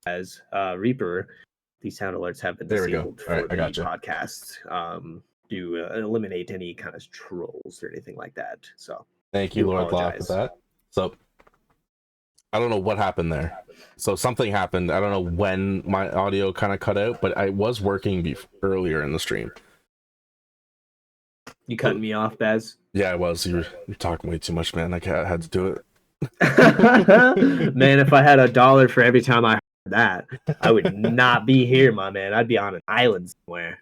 B: As Reaper, these sound alerts have been
A: There we go.
B: disabled
A: All right,
B: for
A: I
B: the
A: got you.
B: podcast to eliminate any kind of trolls or anything like that. So
A: Thank you, Lord Law, for
B: apologize.
A: that. So I don't know what happened there. So something happened. I don't know when my audio kind of cut out, but I was working earlier in the stream.
B: You cutting me off, BaZz?
A: Yeah, I was. You're talking way too much, man. I had to do it.
B: Man, if I had $1 for every time I heard that, I would not be here, my man. I'd be on an island somewhere.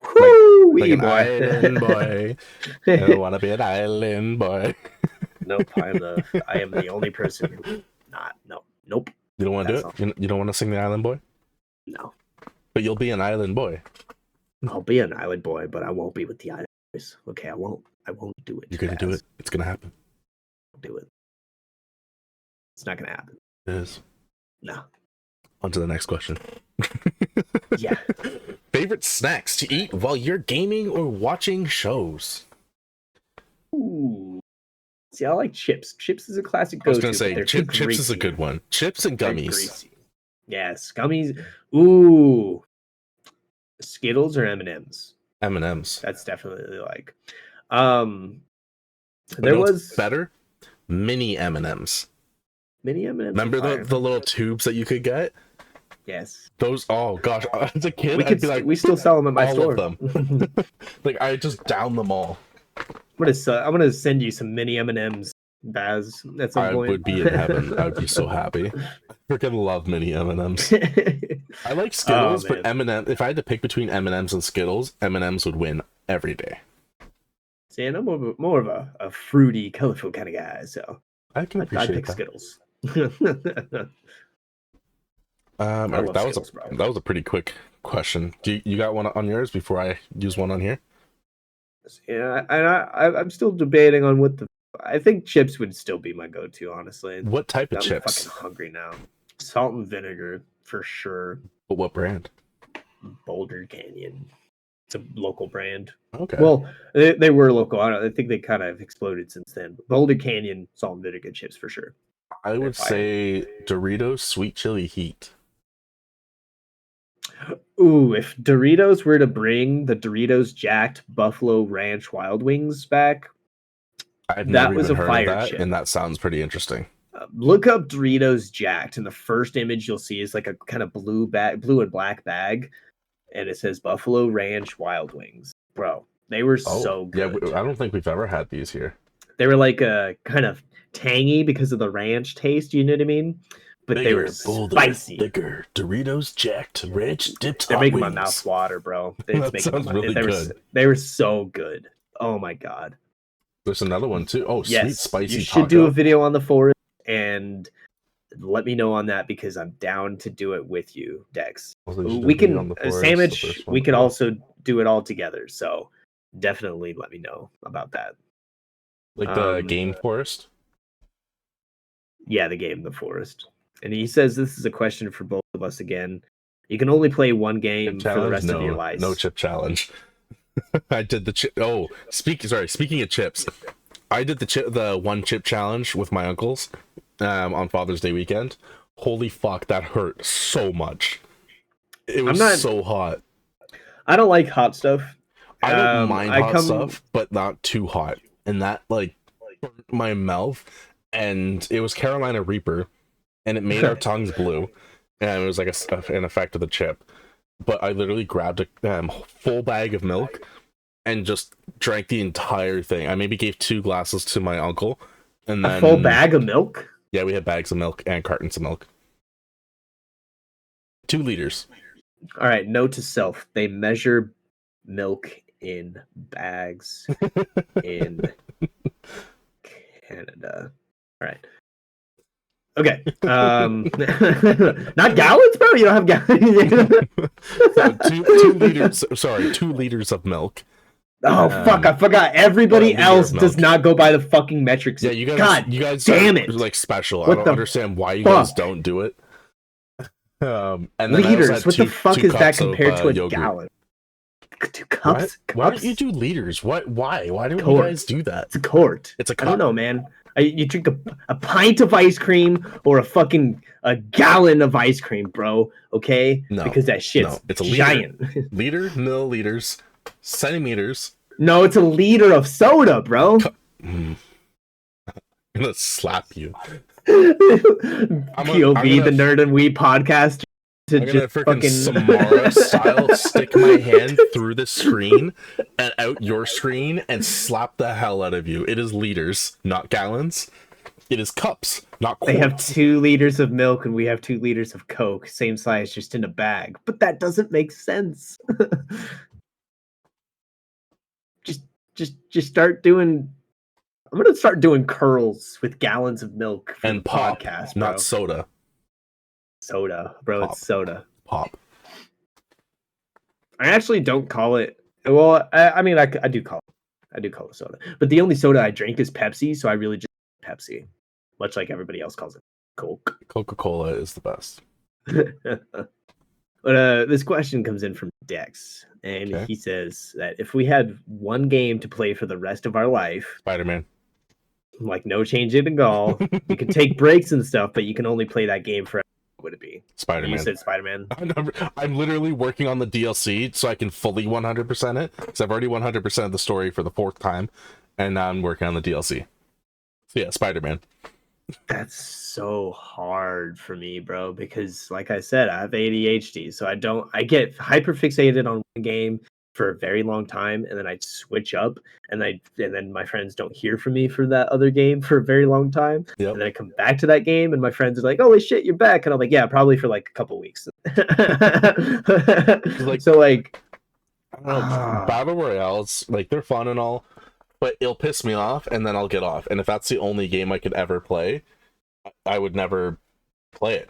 A: Like an island boy. I don't want to be an island boy.
B: Nope, I am the only person who nope.
A: You don't want to do it? You don't want to sing the island boy?
B: No.
A: But you'll be an island boy.
B: I'll be an island boy, but I won't be with the island boys. Okay, I won't do it.
A: You're gonna do it. It's gonna happen.
B: I'll do it. It's not gonna happen.
A: It is.
B: No.
A: On to the next question.
B: Yeah.
A: Favorite snacks to eat while you're gaming or watching shows?
B: Ooh. See, I like chips. Chips is a classic
A: I was
B: go-to.
A: gonna say chips is a good one. Chips and gummies.
B: Yes, gummies. Ooh. Skittles or M&Ms?
A: M&Ms.
B: That's definitely like.
A: There was better mini M&Ms.
B: Mini M&Ms.
A: Remember the little tubes that you could get?
B: Yes.
A: Those. Oh gosh, as a kid,
B: I'd be like, we still sell them at my store.
A: All of them. Like I just down them all.
B: I'm gonna send you some mini M&Ms, BaZz. At some point.
A: I would be in heaven. I would be so happy. I freaking love mini M&Ms. I like Skittles, but M&M. If I had to pick between M&Ms and Skittles, M&Ms would win every day.
B: See, and I'm more of a fruity, colorful kind of guy, so
A: I can appreciate
B: I'd pick
A: that.
B: Skittles.
A: That was a pretty quick question. You got one on yours before I use one on here?
B: Yeah, and I'm still debating on what I think chips would still be my go-to, honestly.
A: What type of chips?
B: I'm fucking hungry now. Salt and vinegar for sure.
A: But what brand?
B: Boulder Canyon. It's a local brand.
A: Okay.
B: Well, they were local. I think they kind of exploded since then. But Boulder Canyon salt and vinegar chips for sure.
A: I would say Doritos Sweet Chili Heat.
B: Ooh, if Doritos were to bring the Doritos Jacked Buffalo Ranch Wild Wings back,
A: That was a fire chip, and that sounds pretty interesting.
B: Look up Doritos Jacked, and the first image you'll see is like a kind of blue and black bag, and it says Buffalo Ranch Wild Wings. Bro, they were so good.
A: Yeah, I don't think we've ever had these here.
B: They were like a kind of tangy because of the ranch taste, you know what I mean? But they were spicy.
A: Thicker Doritos Jacked Ranch dipped.
B: They're making my mouth water, bro.
A: That sounds really good.
B: They were so good. Oh my god.
A: There's another one too. Oh, yes, sweet spicy.
B: You should do a video on the forest and let me know on that because I'm down to do it with you, Dex. We can sandwich. We could also do it all together. So definitely let me know about that.
A: Like the game forest.
B: Yeah, the forest. And he says this is a question for both of us again. You can only play one game for the rest of your life.
A: No chip challenge. I did the chip. Oh, speaking of chips, I did the one chip challenge with my uncles on Father's Day weekend. Holy fuck, that hurt so much. It was so hot.
B: I don't like hot stuff.
A: I don't mind hot stuff, but not too hot. And that like burnt my mouth. And it was Carolina Reaper, and it made our tongues blue. And it was like an effect of the chip. But I literally grabbed a full bag of milk and just drank the entire thing. I maybe gave 2 glasses to my uncle, and then
B: a full bag of milk.
A: Yeah, we had bags of milk and cartons of milk. 2 liters.
B: All right. Note to self: they measure milk in bags in Canada. All right. Okay. Not gallons, bro. You don't have gallons.
A: So 2 liters. Sorry, 2 liters of milk.
B: Oh fuck! I forgot. Everybody else does not go by the fucking metric
A: Yeah,
B: system.
A: you guys
B: damn
A: are
B: it!
A: like special.
B: What
A: I don't
B: the
A: understand why you
B: fuck?
A: guys don't do it. And then
B: Liters. What the fuck is that
A: cups of,
B: compared to a
A: yogurt.
B: gallon? 2 cups?
A: Why?
B: Cups?
A: Why don't you do liters? What? Why? Why don't
B: Quart.
A: you guys do that?
B: It's a quart.
A: It's a cup.
B: I don't know, man. You drink a pint of ice cream or a gallon of ice cream, bro. Okay?
A: No,
B: because that shit's
A: it's a
B: giant.
A: Liter, milliliters, centimeters.
B: No, it's a liter of soda, bro.
A: I'm gonna slap you.
B: POV, the Nerd and Weed podcast.
A: I'm gonna freaking Samara style stick my hand through the screen and out your screen and slap the hell out of you. It is liters, not gallons. It is cups, not quarts.
B: They have 2 liters of milk and we have 2 liters of Coke, same size, just in a bag. But that doesn't make sense. just start doing. I'm gonna start doing curls with gallons of milk
A: and pop,
B: podcast, bro.
A: Not soda.
B: Soda, bro.
A: Pop.
B: It's soda.
A: Pop.
B: I actually don't call it. Well, I mean, I do call it. I do call it soda, but the only soda I drink is Pepsi, so I really just Pepsi, much like everybody else calls it Coke.
A: Coca-Cola is the best.
B: But this question comes in from Dex, and he says that if we had one game to play for the rest of our life,
A: Spider-Man.
B: Like no change in at all, you can take breaks and stuff, but you can only play that game forever. What would it be?
A: Spider-Man.
B: You said Spider-Man.
A: I'm literally working on the DLC so I can fully 100% it, because I've already 100% the story for the 4th time, and now I'm working on the DLC. So yeah, Spider-Man.
B: That's so hard for me, bro, because like I said, I have ADHD, so I get hyper fixated on one game for a very long time, and then I switch up, and then my friends don't hear from me for that other game for a very long time.
A: Yep.
B: And then I come back to that game, and my friends are like, "Holy shit, you're back!" And I'm like, "Yeah, probably for like a couple weeks."
A: Like,
B: so like,
A: I don't know, battle royales, like they're fun and all, but it'll piss me off, and then I'll get off. And if that's the only game I could ever play, I would never play it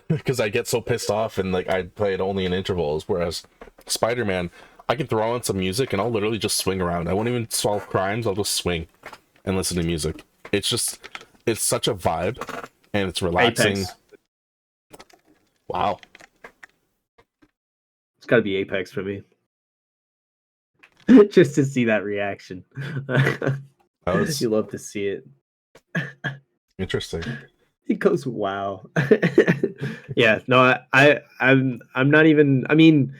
A: because I get so pissed off, and like I play it only in intervals. Whereas Spider-Man, I can throw on some music and I'll literally just swing around. I won't even solve crimes. I'll just swing and listen to music. It's such a vibe, and it's relaxing.
B: Apex.
A: Wow.
B: It's got to be Apex for me. Just to see that reaction. You love to see it.
A: Interesting.
B: He goes, "Wow." Yeah, no, I'm not even. I mean,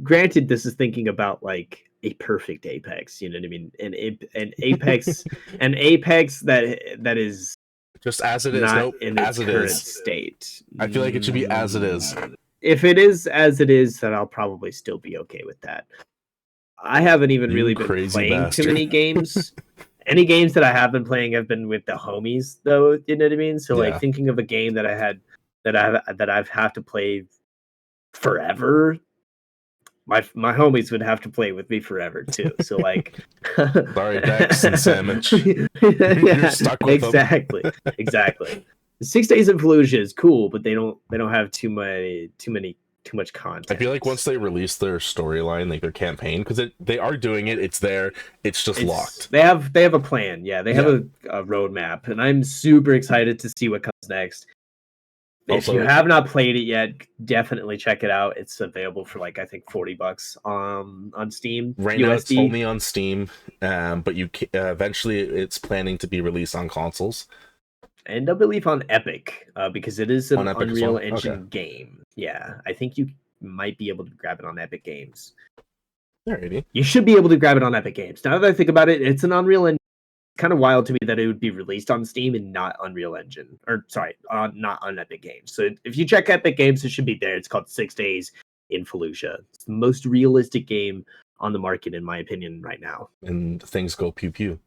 B: granted, this is thinking about like a perfect Apex. You know what I mean? An Apex, an Apex that is
A: just as it is,
B: not in its
A: as it
B: current
A: is.
B: State.
A: I feel like it should be as it is.
B: If it is as it is, then I'll probably still be okay with that. I haven't even really been playing too many games. Any games that I have been playing have been with the homies, though. You know what I mean? So, like, thinking of a game that I've had to play forever, my homies would have to play with me forever too. So, like,
A: sorry, Dex and Sandwich.
B: You're stuck with exactly. 6 Days in Fallujah is cool, but they don't have too much content.
A: I feel like once they release their storyline, like their campaign, because they are doing it, it's there, it's locked.
B: They have a plan. Yeah, they have a roadmap, and I'm super excited to see what comes next. Also, if you have not played it yet, definitely check it out. It's available for like I think $40 on Steam.
A: Right now, it's only on Steam, but you eventually it's planning to be released on consoles.
B: And I believe on Epic, because it is an Unreal Engine game. Yeah, I think you might be able to grab it on Epic Games.
A: Alrighty.
B: You should be able to grab it on Epic Games. Now that I think about it, it's an Unreal Engine. It's kind of wild to me that it would be released on Steam and not Unreal Engine. Or, sorry, not on Epic Games. So if you check Epic Games, it should be there. It's called 6 Days in Fallujah. It's the most realistic game on the market, in my opinion, right now.
A: And things go pew pew.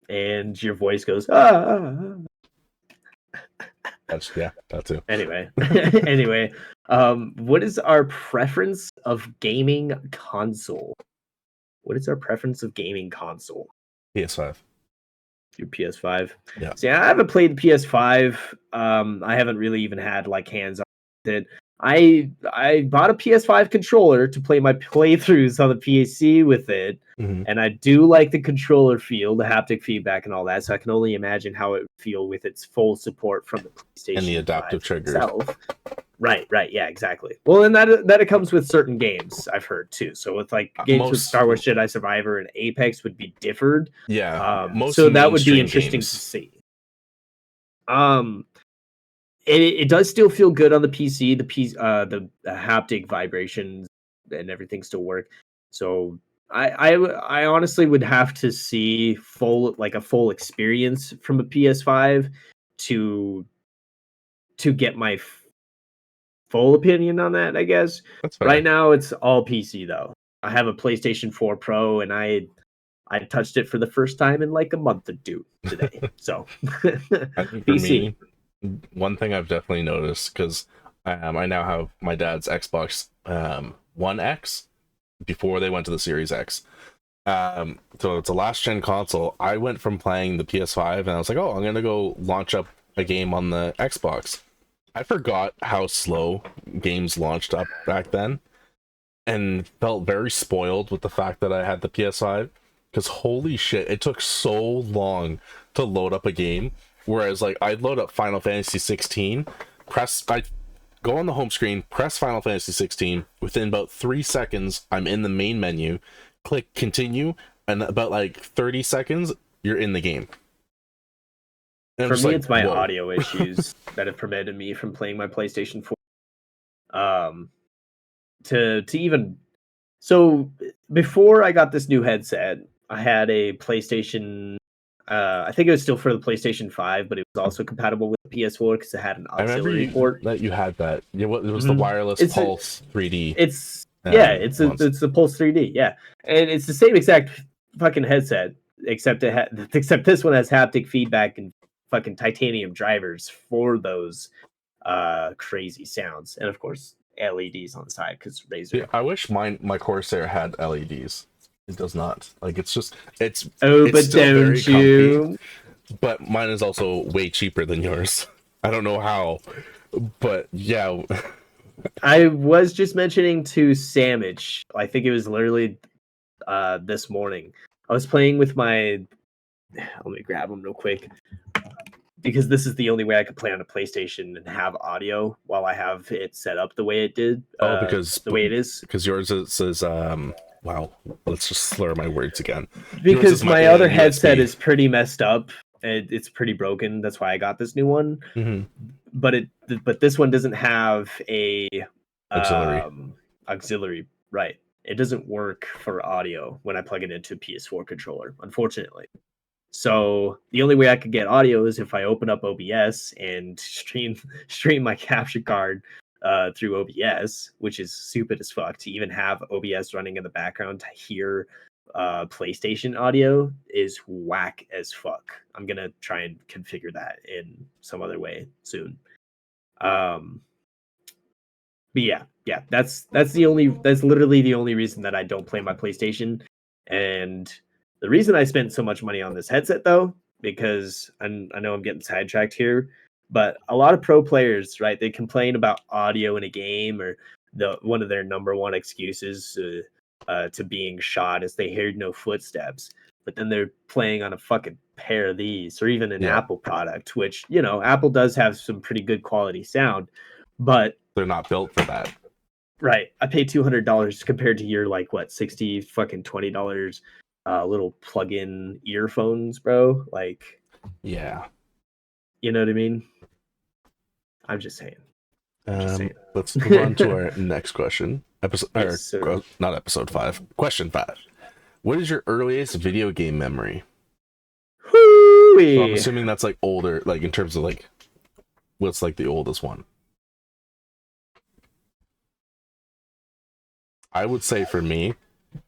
B: And your voice goes, ah.
A: That too.
B: Anyway, what is our preference of gaming console? PS5. Your PS5.
A: Yeah.
B: See, I haven't played the PS5. I haven't really even had like hands on it. I bought a PS5 controller to play my playthroughs on the PC with it, and I do like the controller feel, the haptic feedback, and all that. So I can only imagine how it would feel with its full support from the PlayStation
A: And the adaptive
B: 5
A: triggers.
B: itself. Right, yeah, exactly. Well, and that it comes with certain games, I've heard too. So with like games with Star Wars Jedi Survivor and Apex would be differed.
A: Yeah,
B: so that would be
A: mainstream
B: interesting
A: games.
B: to see. It does still feel good on the PC. The haptic vibrations and everything still work. So I honestly would have to see a full experience from a PS5 to get my full opinion on that, I guess.
A: That's fair.
B: Right now it's all PC though. I have a PlayStation 4 Pro and I touched it for the first time in like a month or two today. So
A: I think for
B: PC.
A: me, one thing I've definitely noticed, because I now have my dad's Xbox One X before they went to the Series X. So it's a last gen console. I went from playing the PS5 and I was like, oh, I'm gonna go launch up a game on the Xbox. I forgot how slow games launched up back then, and felt very spoiled with the fact that I had the PS5, because holy shit, it took so long to load up a game. Whereas like I'd load up Final Fantasy 16, I go on the home screen, press Final Fantasy 16, within about 3 seconds I'm in the main menu, click continue, and about like 30 seconds you're in the game.
B: For me, it's my audio issues that have prevented me from playing my PlayStation 4. To even so, before I got this new headset, I had a PlayStation. I think it was still for the PlayStation 5, but it was also compatible with the PS4 because it had an auxiliary port.
A: That you had that. Yeah, what it was the wireless Pulse 3D.
B: It's it's the Pulse 3D. Yeah, and it's the same exact fucking headset, except except this one has haptic feedback and fucking titanium drivers for those crazy sounds, and of course LEDs on the side because Razer.
A: Yeah, I wish my Corsair had LEDs. It does not. Like it's
B: but
A: still
B: don't
A: very
B: you?
A: comfy, but mine is also way cheaper than yours. I don't know how, but yeah.
B: I was just mentioning to Samich, I think it was literally this morning. I was playing with my. Let me grab them real quick, because this is the only way I could play on a PlayStation and have audio while I have it set up the way it did.
A: Because
B: the way it is.
A: Because yours is wow. Let's just slur my words again.
B: Because my other headset is pretty messed up. It's pretty broken. That's why I got this new one.
A: Mm-hmm.
B: But this one doesn't have a
A: auxiliary.
B: Right. It doesn't work for audio when I plug it into a PS4 controller, unfortunately. So the only way I could get audio is if I open up OBS and stream my capture card through OBS, which is stupid as fuck. To even have OBS running in the background to hear PlayStation audio is whack as fuck. I'm gonna try and configure that in some other way soon. But yeah, that's literally the only reason that I don't play my PlayStation. And the reason I spent so much money on this headset, though, because I know I'm getting sidetracked here, but a lot of pro players, right, they complain about audio in a game, or one of their number one excuses to being shot is they heard no footsteps. But then they're playing on a fucking pair of these, or even an Apple product, which, Apple does have some pretty good quality sound, but
A: they're not built for that.
B: Right. I paid $200 compared to your like what, $20 little plug-in earphones, bro. Like,
A: yeah,
B: you know what I mean? I'm just saying.
A: Let's move on to our next question. Not episode 5. Question 5. What is your earliest video game memory? So I'm assuming that's like older, like in terms of like what's like the oldest one. I would say for me,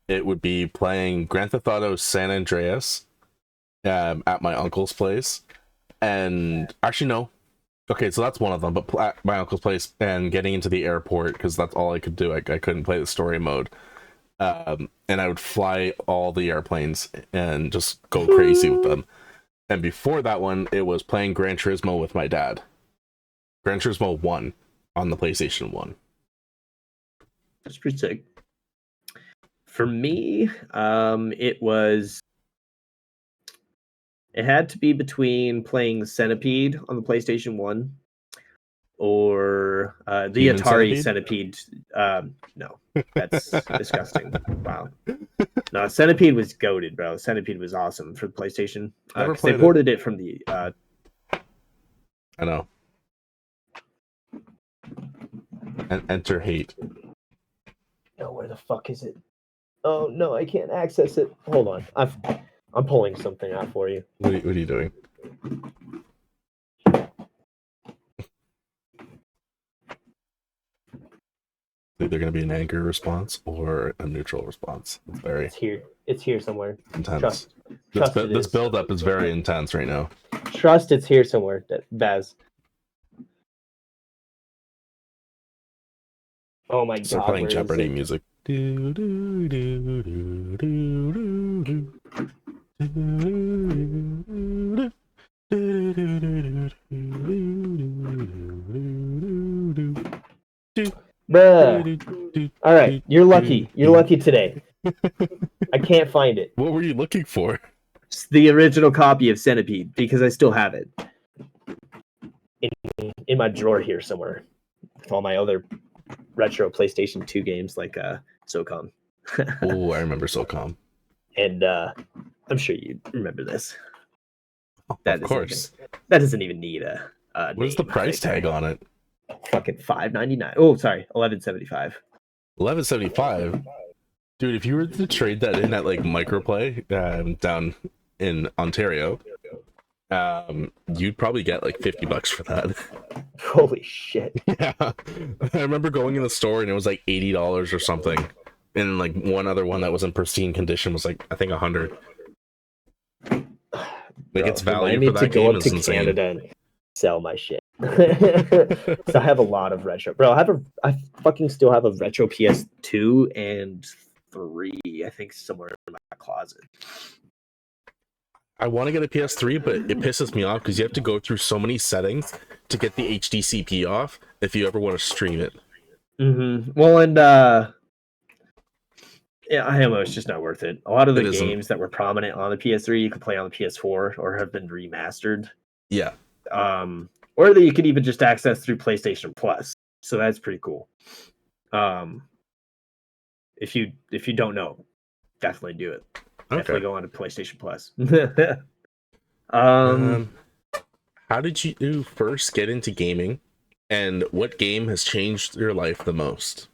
A: it would be playing Grand Theft Auto San Andreas at my uncle's place. And actually, no. Okay, so that's one of them, but at my uncle's place and getting into the airport, because that's all I could do. I couldn't play the story mode. And I would fly all the airplanes and just go crazy with them. And before that one, it was playing Gran Turismo with my dad. Gran Turismo 1 on the PlayStation 1.
B: That's pretty sick. For me, it had to be between playing Centipede on the PlayStation 1 or the
A: Human
B: Atari
A: Centipede?
B: No, that's disgusting. Wow. No, Centipede was goated, bro. Centipede was awesome for the PlayStation
A: Never
B: because they
A: played it.
B: ported it from the.
A: I know. And enter hate.
B: Oh, where the fuck is it? Oh no, I can't access it. Hold on, I'm pulling something out for you.
A: What are you doing? Either going to be an angry response or a neutral response. It's very
B: It's here somewhere.
A: intense.
B: Trust
A: This build up is very intense right now.
B: Trust it's here somewhere, BaZz. Oh my god.
A: Start playing
B: where
A: Jeopardy
B: is it?
A: music.
B: Bruh. All right, you're lucky. You're lucky today. I can't find it.
A: What were you looking for?
B: It's the original copy of Centipede because I still have it in my drawer here somewhere with all my other retro PlayStation 2 games like SOCOM.
A: Oh, I remember SOCOM.
B: And I'm sure you remember this.
A: Of course.
B: That doesn't even need a
A: What is the price tag on it?
B: Fucking $5.99. Oh, sorry, $11.75.
A: $11.75. Dude, if you were to trade that in at like Microplay down in Ontario, you'd probably get like $50 for that.
B: Holy shit.
A: Yeah. I remember going in the store and it was like $80 or something. And like one other one that was in pristine condition was like I think $100. Like
B: Bro,
A: its value for that game is insane.
B: Canada and sell my shit. So I have a lot of retro. Bro, I fucking still have a retro PS2 and 3, I think, somewhere in my closet.
A: I want to get a PS3, but it pisses me off because you have to go through so many settings to get the HDCP off if you ever want to stream it.
B: Mm-hmm. Well, and yeah, I know it's just not worth it. A lot of the games that were prominent on the PS3 you could play on the PS4 or have been remastered.
A: Yeah.
B: Or that you could even just access through PlayStation Plus. So that's pretty cool. If you don't know, definitely do it. Okay. Definitely go on to PlayStation Plus.
A: How did you first get into gaming, and what game has changed your life the most?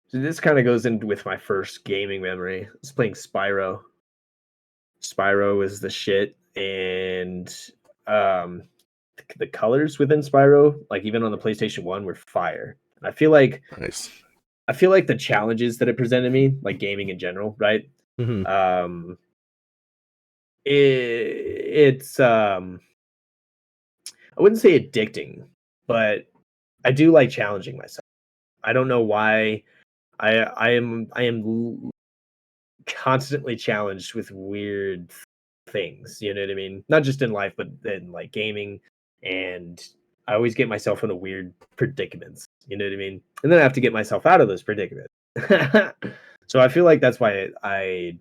B: So this kind of goes in with my first gaming memory. I was playing Spyro. Spyro was the shit, and the colors within Spyro, like even on the PlayStation 1, were fire. And I feel like
A: nice.
B: I feel like the challenges that it presented me, like gaming in general, right?
A: Mm-hmm.
B: It's I wouldn't say addicting, but I do like challenging myself. I don't know why. I am constantly challenged with weird things. You know what I mean? Not just in life, but in like gaming, and I always get myself into weird predicaments. You know what I mean? And then I have to get myself out of those predicaments. So I feel like that's why I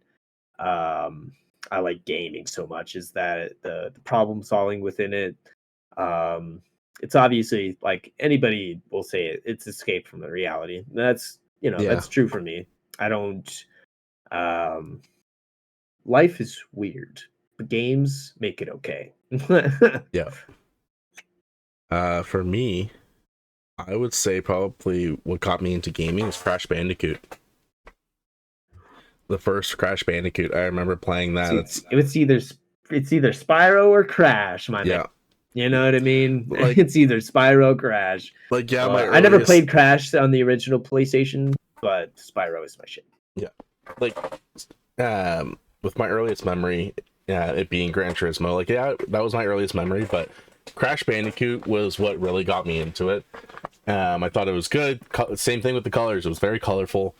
B: like gaming so much, is that the problem solving within it. It's obviously, like anybody will say it's escape from the reality. That's, that's true for me. I don't life is weird, but games make it okay.
A: Yeah. For me, I would say probably what got me into gaming is Crash Bandicoot. The first Crash Bandicoot, I remember playing that.
B: It's either Spyro or Crash, my man. You know what I mean? Like, it's either Spyro or Crash.
A: Like, yeah,
B: I never played Crash on the original PlayStation, but Spyro is my shit.
A: Yeah, like with my earliest memory, it being Gran Turismo, like, yeah, that was my earliest memory, but Crash Bandicoot was what really got me into it. I thought it was good. Same thing with the colors; it was very colorful,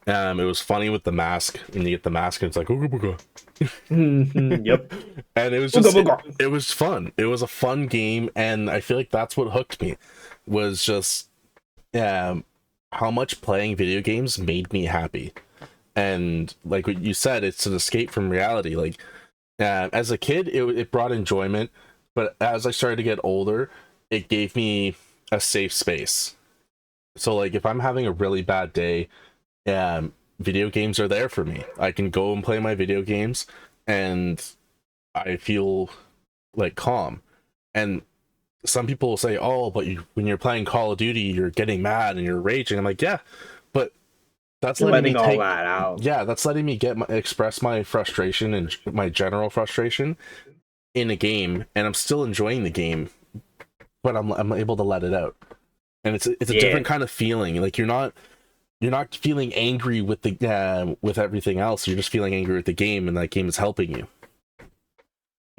A: It was funny with the mask, and you get the mask, and it's like ooga booga.
B: Yep.
A: And it was
B: Ooga
A: just
B: booga.
A: it was fun. It was a fun game, and I feel like that's what hooked me. Was just how much playing video games made me happy. And like what you said, it's an escape from reality. Like as a kid, it brought enjoyment, but as I started to get older, it gave me a safe space. So like if I'm having a really bad day, video games are there for me. I can go and play my video games, and I feel like calm. And some people will say, "Oh, but when you're playing Call of Duty, you're getting mad and you're raging." I'm like, "Yeah, but that's
B: You're
A: letting me
B: letting all
A: take
B: that out.
A: yeah, that's letting me express my frustration and my general frustration in a game, and I'm still enjoying the game, but I'm able to let it out." And it's a
B: Yeah.
A: different kind of feeling. Like you're not feeling angry with the with everything else. You're just feeling angry with the game, and that game is helping you.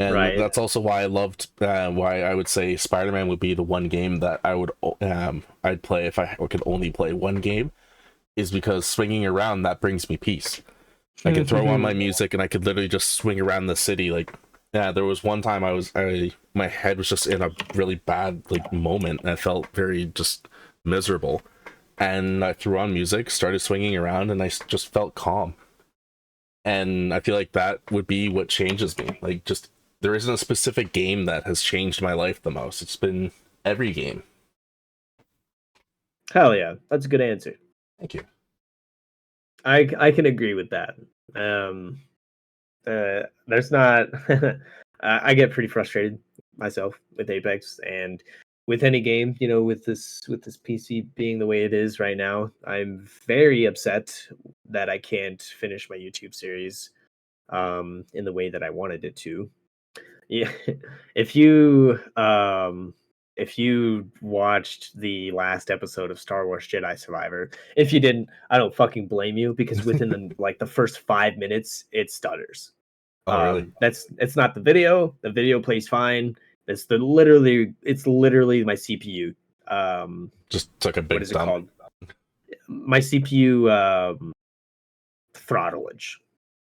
A: And
B: Right.
A: that's also why I loved why I would say Spider-Man would be the one game that I'd play if I could only play one game, is because swinging around, that brings me peace. I could throw on my music and I could literally just swing around the city. Like yeah, there was one time my head was just in a really bad like moment, and I felt very just miserable, and I threw on music, started swinging around, and just felt calm. And I feel like that would be what changes me. Like just there isn't a specific game that has changed my life the most. It's been every game.
B: Hell yeah. That's a good answer.
A: Thank you.
B: I can agree with that. Um there's not I get pretty frustrated myself with Apex and with any game, with this PC being the way it is right now. I'm very upset that I can't finish my YouTube series in the way that I wanted it to. Yeah. If you watched the last episode of Star Wars Jedi Survivor, if you didn't, I don't fucking blame you, because within the first 5 minutes, it stutters.
A: Oh, really?
B: That's it's not the video. The video plays fine. It's literally my CPU.
A: Just took a
B: What
A: big
B: is it
A: dump.
B: called? My CPU throttlage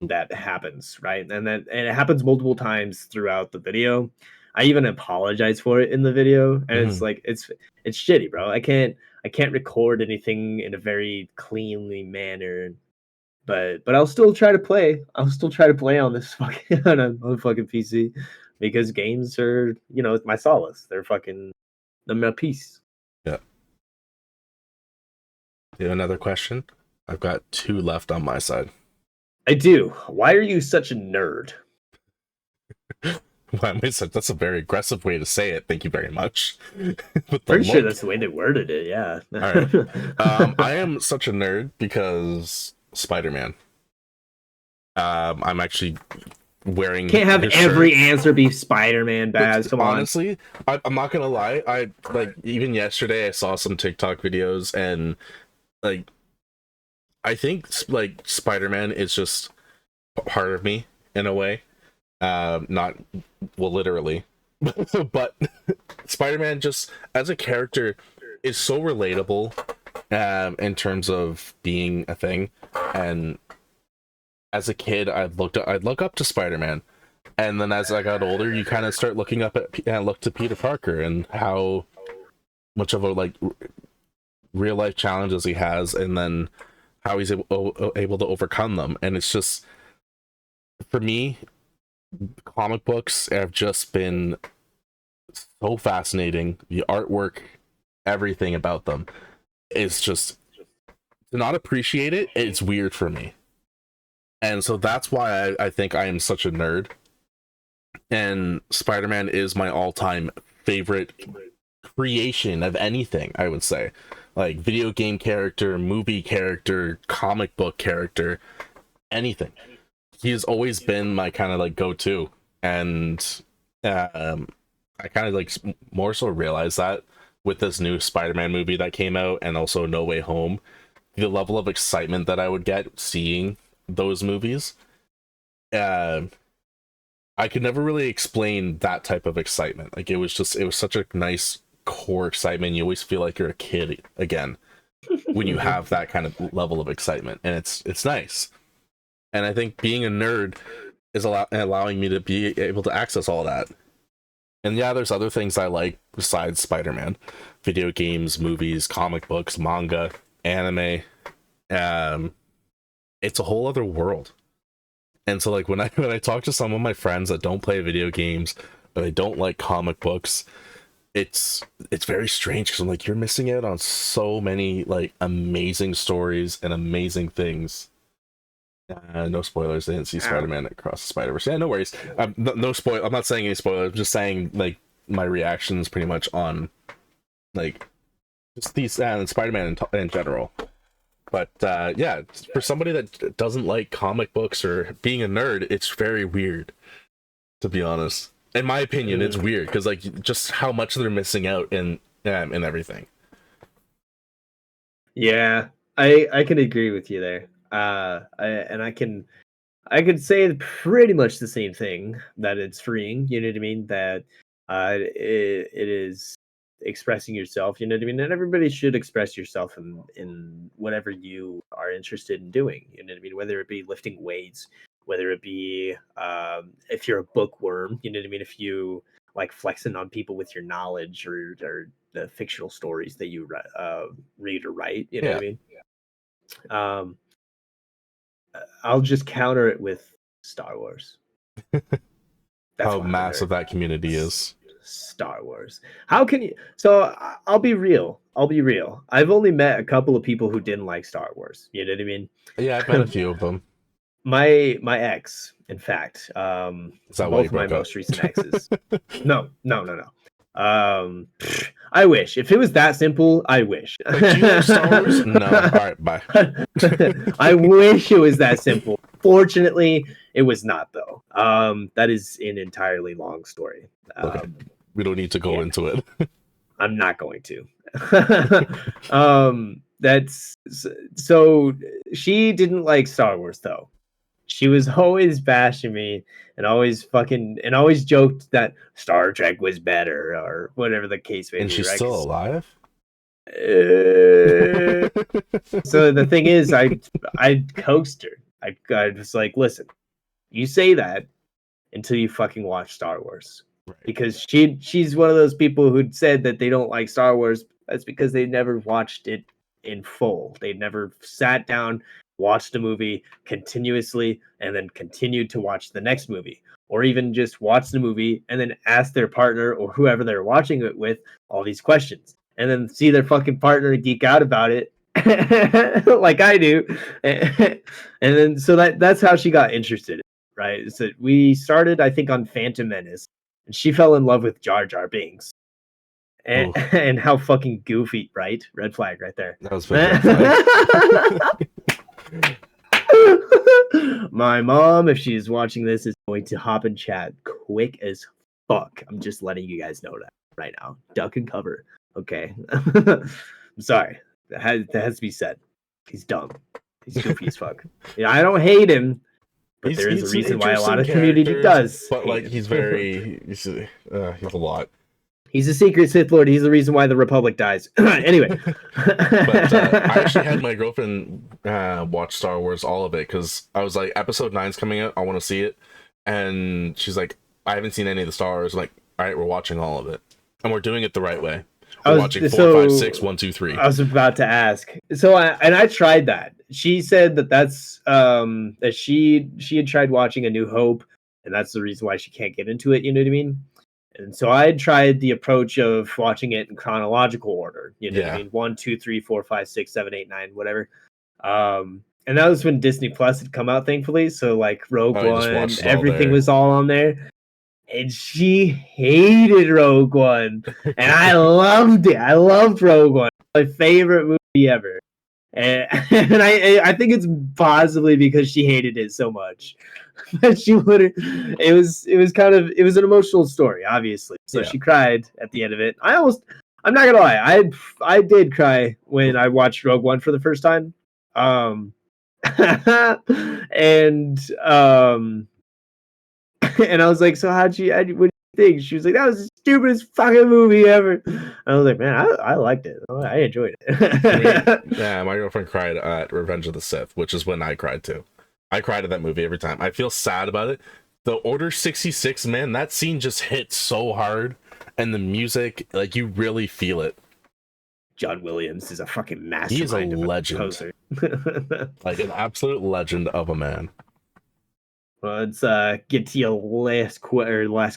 B: that happens, right? And it happens multiple times throughout the video. I even apologize for it in the video, and it's
A: Mhm.
B: like it's shitty, bro. I can't record anything in a very cleanly manner, but I'll still try to play. I'll still try to play on this fucking on a fucking PC, because games are, it's my solace. They're my peace.
A: Yeah. You have another question? I've got two left on my side.
B: I do. Why are you such a nerd?
A: That's a very aggressive way to say it. Thank you very much. With the
B: Pretty sure
A: look.
B: that's the way they worded it. Yeah.
A: All right. I am such a nerd because Spider-Man. I'm actually wearing
B: Can't have
A: his
B: every
A: shirt.
B: answer be Spider-Man, BaZz. Come on.
A: Honestly, I'm not gonna lie. I like even yesterday I saw some TikTok videos, and like I think like Spider-Man is just part of me in a way. Not well, literally, but Spider-Man just as a character is so relatable. In terms of being a thing, and as a kid, I'd look up to Spider-Man, and then as I got older, you kind of start looking up look to Peter Parker and how much of a like real life challenges he has, and then how he's able to overcome them. And it's just for me, comic books have just been so fascinating. The artwork, everything about them is just to not appreciate it. It's weird for me, and so that's why I think I am such a nerd. And Spider-Man is my all-time favorite creation of anything, I would say. Like video game character, movie character, comic book character, anything. He's always been my kind of like go-to. And I kind of like more so realized that with this new Spider-Man movie that came out, and also No Way Home, the level of excitement that I would get seeing those movies. Uh, I could never really explain that type of excitement. Like it was such a nice core excitement. You always feel like you're a kid again. when you have that kind of level of excitement, and it's nice. And I think being a nerd is allowing me to be able to access all that. And yeah, there's other things I like besides Spider-Man: video games, movies, comic books, manga, anime. It's a whole other world. And so like when I talk to some of my friends that don't play video games or they don't like comic books, it's very strange, because I'm like, you're missing out on so many like amazing stories and amazing things. No spoilers. They didn't see Spider-Man Across the Spider-Verse. Yeah, no worries. No spoil. I'm not saying any spoilers. I'm just saying like my reactions pretty much on like just these and Spider-Man in general. But yeah, for somebody that doesn't like comic books or being a nerd, it's very weird, to be honest. In my opinion, it's weird because like just how much they're missing out in everything.
B: Yeah, I can agree with you there. I could say pretty much the same thing, that it's freeing. You know what I mean? That it is expressing yourself. You know what I mean? And everybody should express yourself in whatever you are interested in doing. You know what I mean? Whether it be lifting weights, whether it be if you're a bookworm. You know what I mean? If you like flexing on people with your knowledge, or the fictional stories that you read or write. You know what I mean? Um, I'll just counter it with Star Wars. That's
A: How massive that community is.
B: Star Wars. How can you? So I'll be real. I've only met a couple of people who didn't like Star Wars. You know what I mean?
A: Yeah, I've met a few of them.
B: My ex, in fact,
A: Is that
B: both of my most recent exes. No. I wish. If it was that simple, I wish.
A: Like, do you like Star Wars? No. All right, bye.
B: I wish it was that simple. Fortunately, it was not, though. That is an entirely long story.
A: Okay. We don't need to go into it.
B: I'm not going to. That's so she didn't like Star Wars, though. She was always bashing me and always joked that Star Trek was better or whatever the case may be.
A: And she's still alive?
B: So the thing is, I coaxed her. I was like, listen, you say that until you fucking watch Star Wars. Right. Because she's one of those people who'd said that they don't like Star Wars. That's because they never watched it in full. They never sat down, watched a movie continuously, and then continued to watch the next movie, or even just watch the movie and then ask their partner or whoever they're watching it with all these questions, and then see their fucking partner geek out about it like I do. And then so that's how she got interested, right? So we started, I think, on Phantom Menace, and she fell in love with Jar Jar Binks. And how fucking goofy, right? Red flag right there.
A: That was red flag.
B: My mom, if she's watching this, is going to hop in chat quick as fuck. I'm just letting you guys know that right now. Duck and cover. Okay. I'm sorry. That has to be said. He's dumb. He's goofy as fuck. Yeah, I don't hate him, but there is a reason why a lot of community does.
A: But like, he's a lot.
B: He's a secret Sith Lord. He's the reason why the Republic dies. Anyway.
A: But I actually had my girlfriend watch Star Wars, all of it, because I was like, episode 9's coming out. I want to see it. And she's like, I haven't seen any of the Star Wars. I'm like, all right, we're watching all of it. And we're doing it the right way. We're watching 4, 5, 6, 1, 2, 3.
B: I was about to ask. So I tried that. She said that's that she had tried watching A New Hope, and that's the reason why she can't get into it. You know what I mean? And so I tried the approach of watching it in chronological order. You know what I mean? 1, 2, 3, 4, 5, 6, 7, 8, 9, whatever. And that was when Disney Plus had come out, thankfully. So like Rogue One, everything was all on there. And she hated Rogue One. And I loved it. I loved Rogue One. My favorite movie ever. And I think it's possibly because she hated it so much. She would. It was an emotional story, obviously. So she cried at the end of it. I'm not gonna lie. I did cry when I watched Rogue One for the first time. And I was like, so what do you thing. She was like, that was the stupidest fucking movie ever. I was like, man, I liked it. I enjoyed it.
A: Yeah, my girlfriend cried at Revenge of the Sith, which is when I cried too. I cried at that movie every time. I feel sad about it. The Order 66, man, that scene just hits so hard, and the music, like, you really feel it.
B: John Williams is a fucking mastermind.
A: He is a
B: of
A: legend.
B: composer.
A: Like an absolute legend of a man.
B: Well, let's get to your last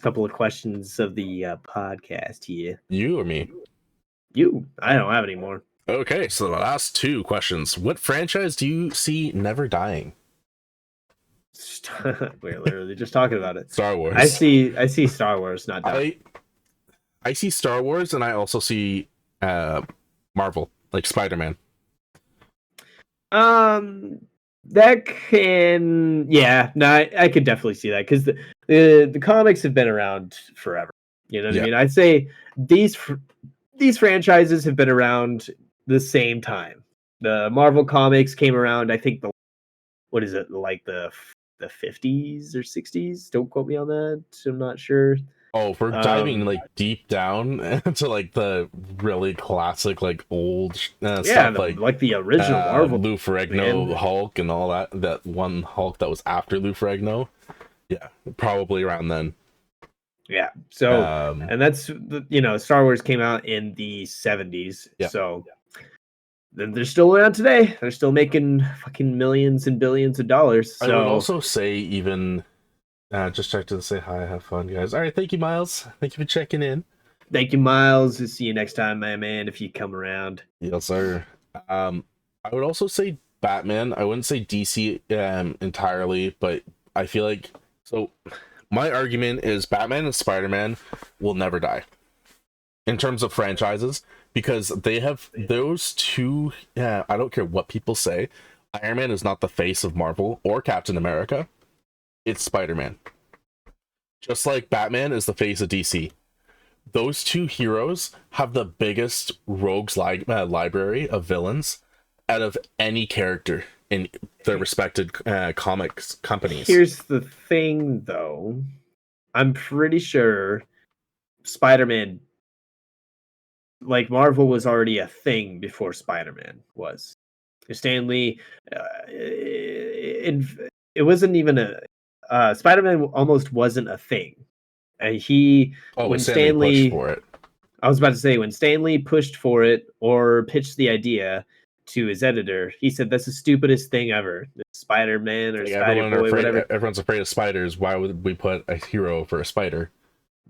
B: couple of questions of the podcast here.
A: You or me?
B: You. I don't have any more.
A: Okay, so the last two questions. What franchise do you see never dying?
B: We're literally just talking about it.
A: Star Wars.
B: I see Star Wars not dying.
A: I see Star Wars, and I also see Marvel, like Spider-Man.
B: That can, yeah, no, I could definitely see that because the comics have been around forever. You know what I mean? I'd say these franchises have been around the same time. The Marvel comics came around, I think what is it, like the 50s or 60s? Don't quote me on that. I'm not sure.
A: Oh, we're diving like deep down into like the really classic, like old stuff,
B: like the original Marvel,
A: Lou Ferrigno Hulk and all that. That one Hulk that was after Lou Ferrigno, yeah, probably around then.
B: Yeah. So, and that's Star Wars came out in the 70s. Yeah. So then they're still around today. They're still making fucking millions and billions of dollars. So.
A: I would also say even. Just check to say hi, have fun, guys. All right, thank you, Miles. Thank you for checking in.
B: Thank you, Miles. See you next time, my man, if you come around.
A: Yes, sir. I would also say Batman. I wouldn't say DC entirely, but I feel like my argument is Batman and Spider-Man will never die in terms of franchises because they have those two. I don't care what people say. Iron Man is not the face of Marvel or Captain America. It's Spider-Man. Just like Batman is the face of DC. Those two heroes have the biggest rogues library of villains out of any character in their respected comics companies.
B: Here's the thing, though. I'm pretty sure Spider-Man, like Marvel, was already a thing before Spider-Man was. Stan Lee, it wasn't even Spider-Man almost wasn't a thing. When Stan Lee pushed for it. I was about to say when Stan Lee pushed for it or pitched the idea to his editor, he said that's the stupidest thing ever. Spider-Man or Spider-Boy, whatever.
A: Everyone's afraid of spiders. Why would we put a hero for a spider?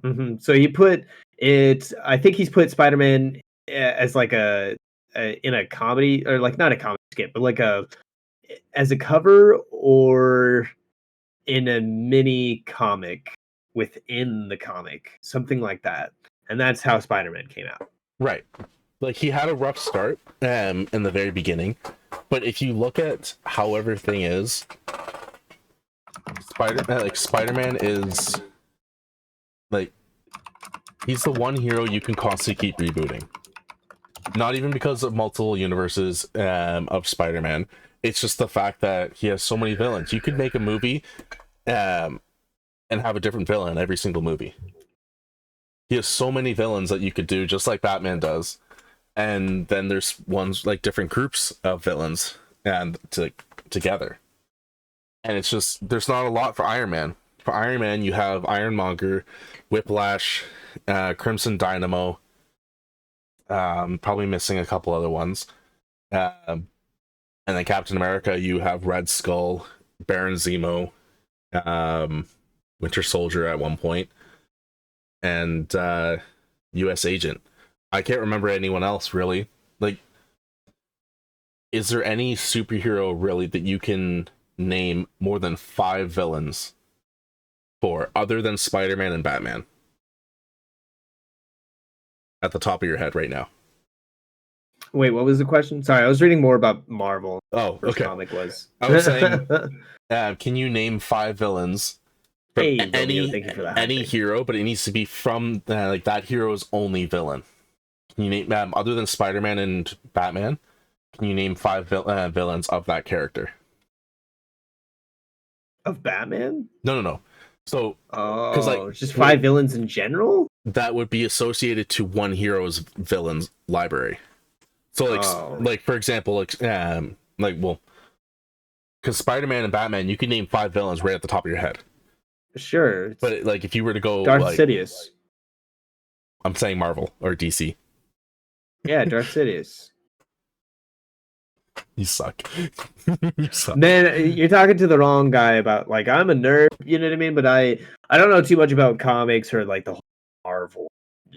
B: Mm-hmm. So he put it. I think he's put Spider-Man as like in a comedy or like not a comedy skit, but like as a cover or in a mini comic within the comic, something like that. And that's how Spider-Man came out.
A: Right. Like he had a rough start in the very beginning, but if you look at how everything is, Spider-Man is like he's the one hero you can constantly keep rebooting. Not even because of multiple universes of Spider-Man. It's just the fact that he has so many villains. You could make a movie and have a different villain in every single movie. He has so many villains that you could do just like Batman does. And then there's ones like different groups of villains and together. And it's just there's not a lot for Iron Man. For Iron Man, you have Ironmonger, Whiplash, Crimson Dynamo, probably missing a couple other ones. And then Captain America, you have Red Skull, Baron Zemo, Winter Soldier at one point, and US Agent. I can't remember anyone else really. Like, is there any superhero really that you can name more than 5 villains for other than Spider-Man and Batman? At the top of your head right now.
B: Wait, what was the question? Sorry, I was reading more about Marvel.
A: Oh, okay.
B: Comic was.
A: I was saying, can you name 5 villains from any hero? But it needs to be from like that hero's only villain. Can you name other than Spider-Man and Batman? Can you name 5 villains of that character?
B: Of Batman?
A: No. So,
B: just 5 villains in general?
A: That would be associated to one hero's villains library. So, like for example, because Spider-Man and Batman, you can name 5 villains right at the top of your head.
B: Sure.
A: But like, if you were to go
B: Darth Sidious.
A: I'm saying Marvel or DC.
B: Yeah, Darth Sidious.
A: You suck. You suck.
B: Man, you're talking to the wrong guy about, like, I'm a nerd, you know what I mean? But I don't know too much about comics or like the whole Marvel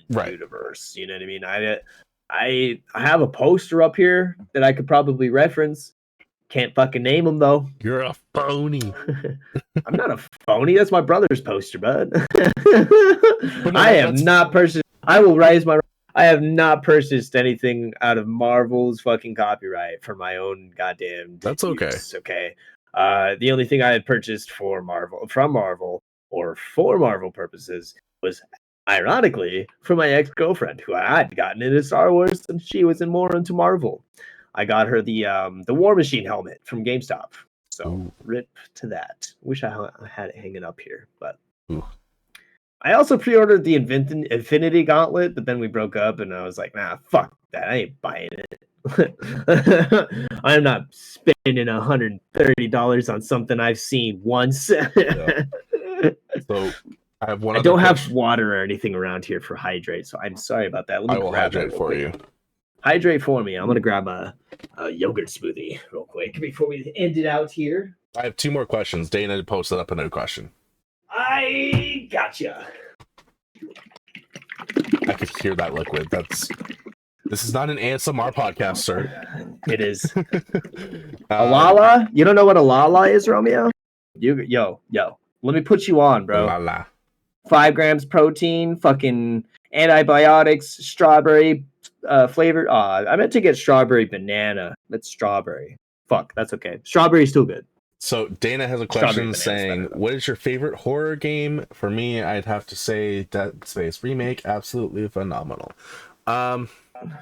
B: universe, you know what I mean? I have a poster up here that I could probably reference. Can't fucking name them though.
A: You're a phony.
B: I'm not a phony. That's my brother's poster, bud. I have not purchased. I will raise my. I have not purchased anything out of Marvel's fucking copyright for my own goddamn.
A: That's okay.
B: Use, okay. The only thing I had purchased from Marvel or for Marvel purposes was, ironically, for my ex-girlfriend who I had gotten into Star Wars and she was more into Marvel. I got her the War Machine helmet from GameStop. So rip to that. Wish I had it hanging up here, but I also pre-ordered the Infinity Gauntlet, but then we broke up, and I was like, nah, fuck that. I ain't buying it. I'm not spending $130 on something I've seen once.
A: Yeah. So I have one.
B: I don't have water or anything around here for hydrate, so I'm sorry about that.
A: I will hydrate for you.
B: Hydrate for me. I'm gonna grab a yogurt smoothie real quick before we end it out here.
A: I have 2 more questions. Dana posted up another question.
B: I gotcha.
A: I could hear that liquid. This is not an ASMR podcast, sir.
B: It is. Alala? You don't know what Alala is, Romeo? Yo. Let me put you on, bro.
A: Alala.
B: 5 grams protein, fucking antibiotics, strawberry flavor. I meant to get strawberry banana. That's strawberry. Fuck, that's okay. Strawberry's still good.
A: So Dana has a question saying, what is your favorite horror game? For me, I'd have to say Dead Space Remake. Absolutely phenomenal. What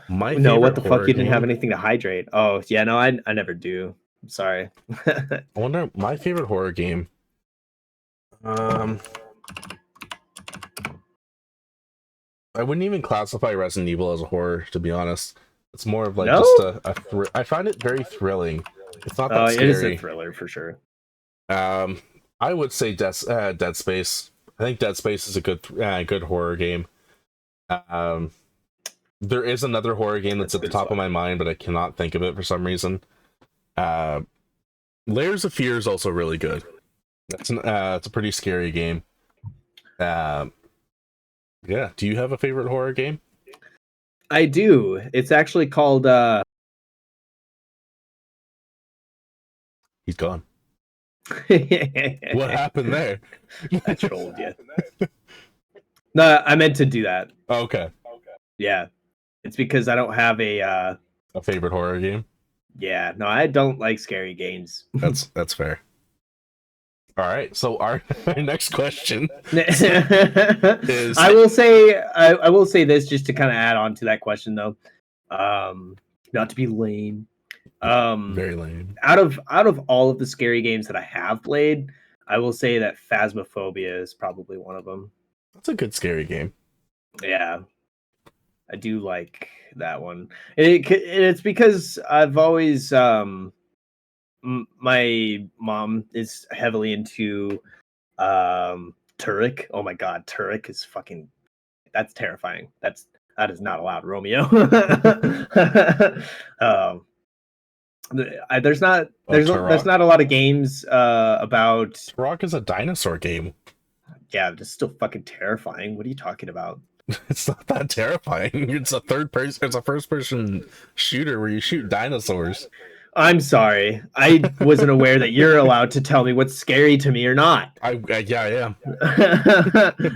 B: the fuck? You didn't have anything to hydrate. Oh, yeah, no, I never do. I'm sorry.
A: I wonder, my favorite horror game. I wouldn't even classify Resident Evil as a horror, to be honest. It's more of like just I find it very thrilling. It's not that scary.
B: It is a thriller for sure.
A: I would say Dead Space. I think Dead Space is a good horror game. There is another horror game that's at the top of my mind, but I cannot think of it for some reason. Layers of Fear is also really good. It's a pretty scary game. Yeah. Do you have a favorite horror game?
B: I do. It's actually called
A: He's gone. What happened there?
B: I trolled you. No, I meant to do that.
A: Okay.
B: Yeah. It's because I don't have a
A: favorite horror game.
B: Yeah, no, I don't like scary games.
A: That's fair. All right, so our next question is.
B: I will say this just to kind of add on to that question though, not to be lame.
A: Very lame.
B: Out of all of the scary games that I have played, I will say that Phasmophobia is probably one of them.
A: That's a good scary game.
B: Yeah, I do like that one. It's because I've always my mom is heavily into Turek. Oh my god, Turek is fucking. That's terrifying. That is not allowed, Romeo. There's not a lot of games about.
A: Turok is a dinosaur game.
B: Yeah, it's still fucking terrifying. What are you talking about?
A: It's not that terrifying. It's a first person shooter where you shoot dinosaurs.
B: I'm sorry. I wasn't aware that you're allowed to tell me what's scary to me or not.
A: Yeah, I am.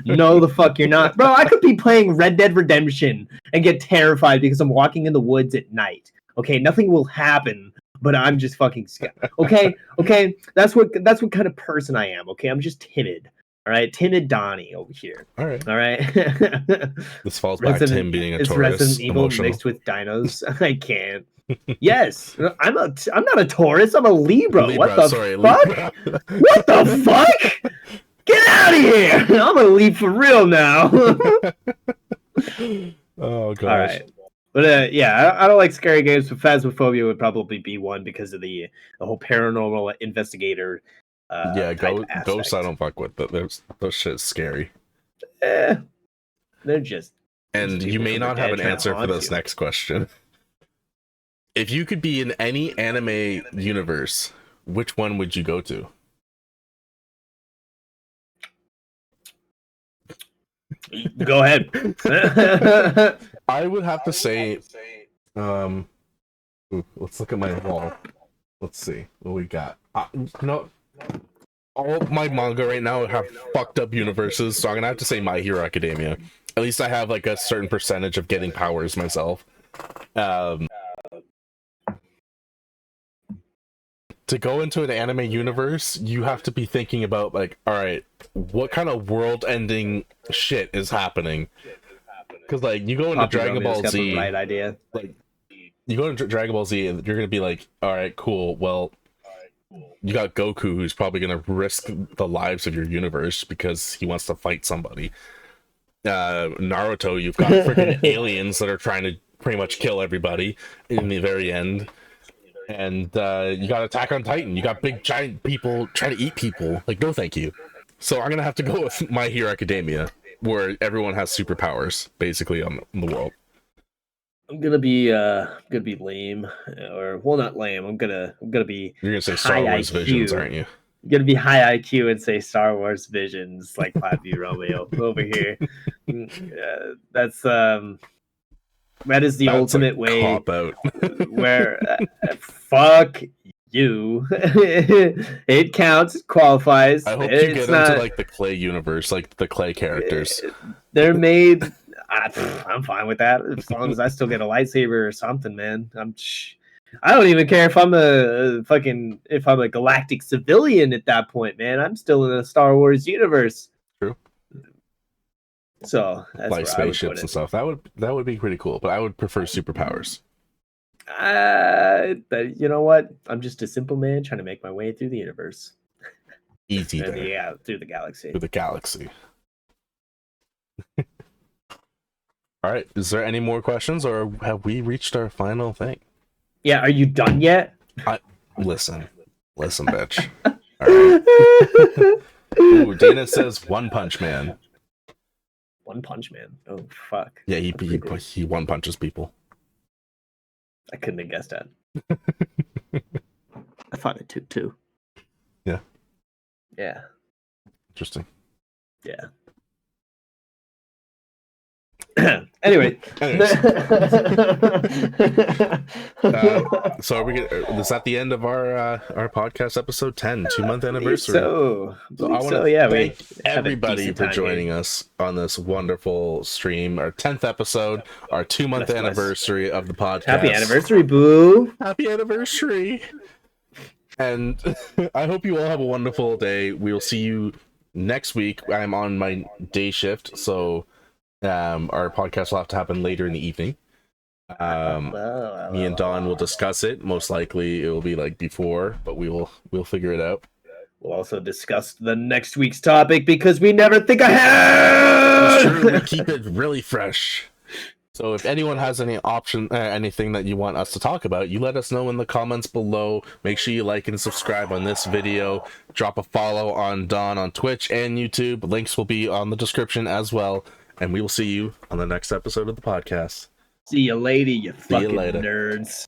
B: No, the fuck you're not. Bro, I could be playing Red Dead Redemption and get terrified because I'm walking in the woods at night. Okay, nothing will happen, but I'm just fucking scared. Okay? That's what kind of person I am, okay? I'm just timid. All right, timid Donnie over here.
A: All right. This falls back to him being a Taurus. It's
B: Resident Evil mixed with dinos. I can't. Yes, I'm not a Taurus. I'm a Libra. What the fuck? What the fuck? Get out of here! I'm gonna leave for real now.
A: Oh gosh.
B: All right. But yeah, I don't like scary games, but Phasmophobia would probably be one because of the whole paranormal investigator
A: Yeah,
B: type
A: ghosts I
B: aspect.
A: don't fuck with, but those shit's scary.
B: Eh, they're just
A: And you
B: people
A: may
B: from the
A: not have
B: dead
A: an
B: trying to
A: answer for
B: haunt
A: this
B: you.
A: next question. If you could be in any anime universe, which one would you go to?
B: Go ahead.
A: I would have to say, let's look at my wall. Let's see what we got. No, all my manga right now have fucked up universes, so I'm gonna have to say My Hero Academia. At least I have like a certain percentage of getting powers myself. To go into an anime universe, you have to be thinking about like, all right, what kind of world-ending shit is happening? Because like you go into
B: Poppy
A: Dragon
B: Romeo's
A: Ball
B: got the
A: Z,
B: right idea.
A: like you go into Dragon Ball Z, and you're gonna be like, all right, cool. Well, you got Goku, who's probably gonna risk the lives of your universe because he wants to fight somebody. Naruto, you've got freaking aliens that are trying to pretty much kill everybody in the very end. And you got Attack on Titan. You got big giant people trying to eat people. Like, no, thank you. So I'm gonna have to go with My Hero Academia, where everyone has superpowers basically on the world.
B: I'm gonna be lame, or well, not lame. I'm gonna be
A: You're gonna say Star
B: high
A: Wars Visions,
B: IQ.
A: aren't you?
B: I'm gonna be high IQ and say Star Wars Visions, like Poppy Romeo over here. That's that is the
A: That's
B: ultimate
A: a
B: way
A: cop out.
B: where fuck you. It counts, qualifies.
A: I hope you
B: It's
A: get into
B: not.
A: like the Clay universe, like the Clay characters.
B: They're made. I'm fine with that as long as I still get a lightsaber or something, man. I don't even care if I'm if I'm a galactic civilian at that point, man. I'm still in the Star Wars universe.
A: True.
B: So that's
A: Like
B: where I would put
A: spaceships
B: it.
A: and stuff. That would be pretty cool. But I would prefer superpowers.
B: You know what? I'm just a simple man trying to make my way through the universe.
A: Easy there.
B: Yeah, through the galaxy.
A: Through the galaxy. All right. Is there any more questions, or have we reached our final thing?
B: Yeah. Are you done yet?
A: Listen, bitch. All right. Ooh, Dana says One Punch Man.
B: One Punch Man. Oh fuck.
A: Yeah, he one punches people.
B: I couldn't have guessed that. I thought it took two.
A: Yeah.
B: Yeah.
A: Interesting.
B: Yeah. Anyway.
A: So are we is that the end of our podcast, episode 10, 2-month anniversary?
B: So
A: I want to thank everybody for joining us on this wonderful stream, our 10th episode, our 2-month anniversary of the podcast.
B: Happy anniversary, boo!
A: Happy anniversary! And I hope you all have a wonderful day. We will see you next week. I'm on my day shift, so our podcast will have to happen later in the evening. Me and Don will discuss it. Most likely it will be like before, but we'll figure it out.
B: We'll also discuss the next week's topic because we never think ahead.
A: It's true, we keep it really fresh. So if anyone has any anything that you want us to talk about, you let us know in the comments below. Make sure you like and subscribe on this video. Drop a follow on Don on Twitch and YouTube. Links will be on the description as well. And we will see you on the next episode of the podcast.
B: See you later, you fucking nerds.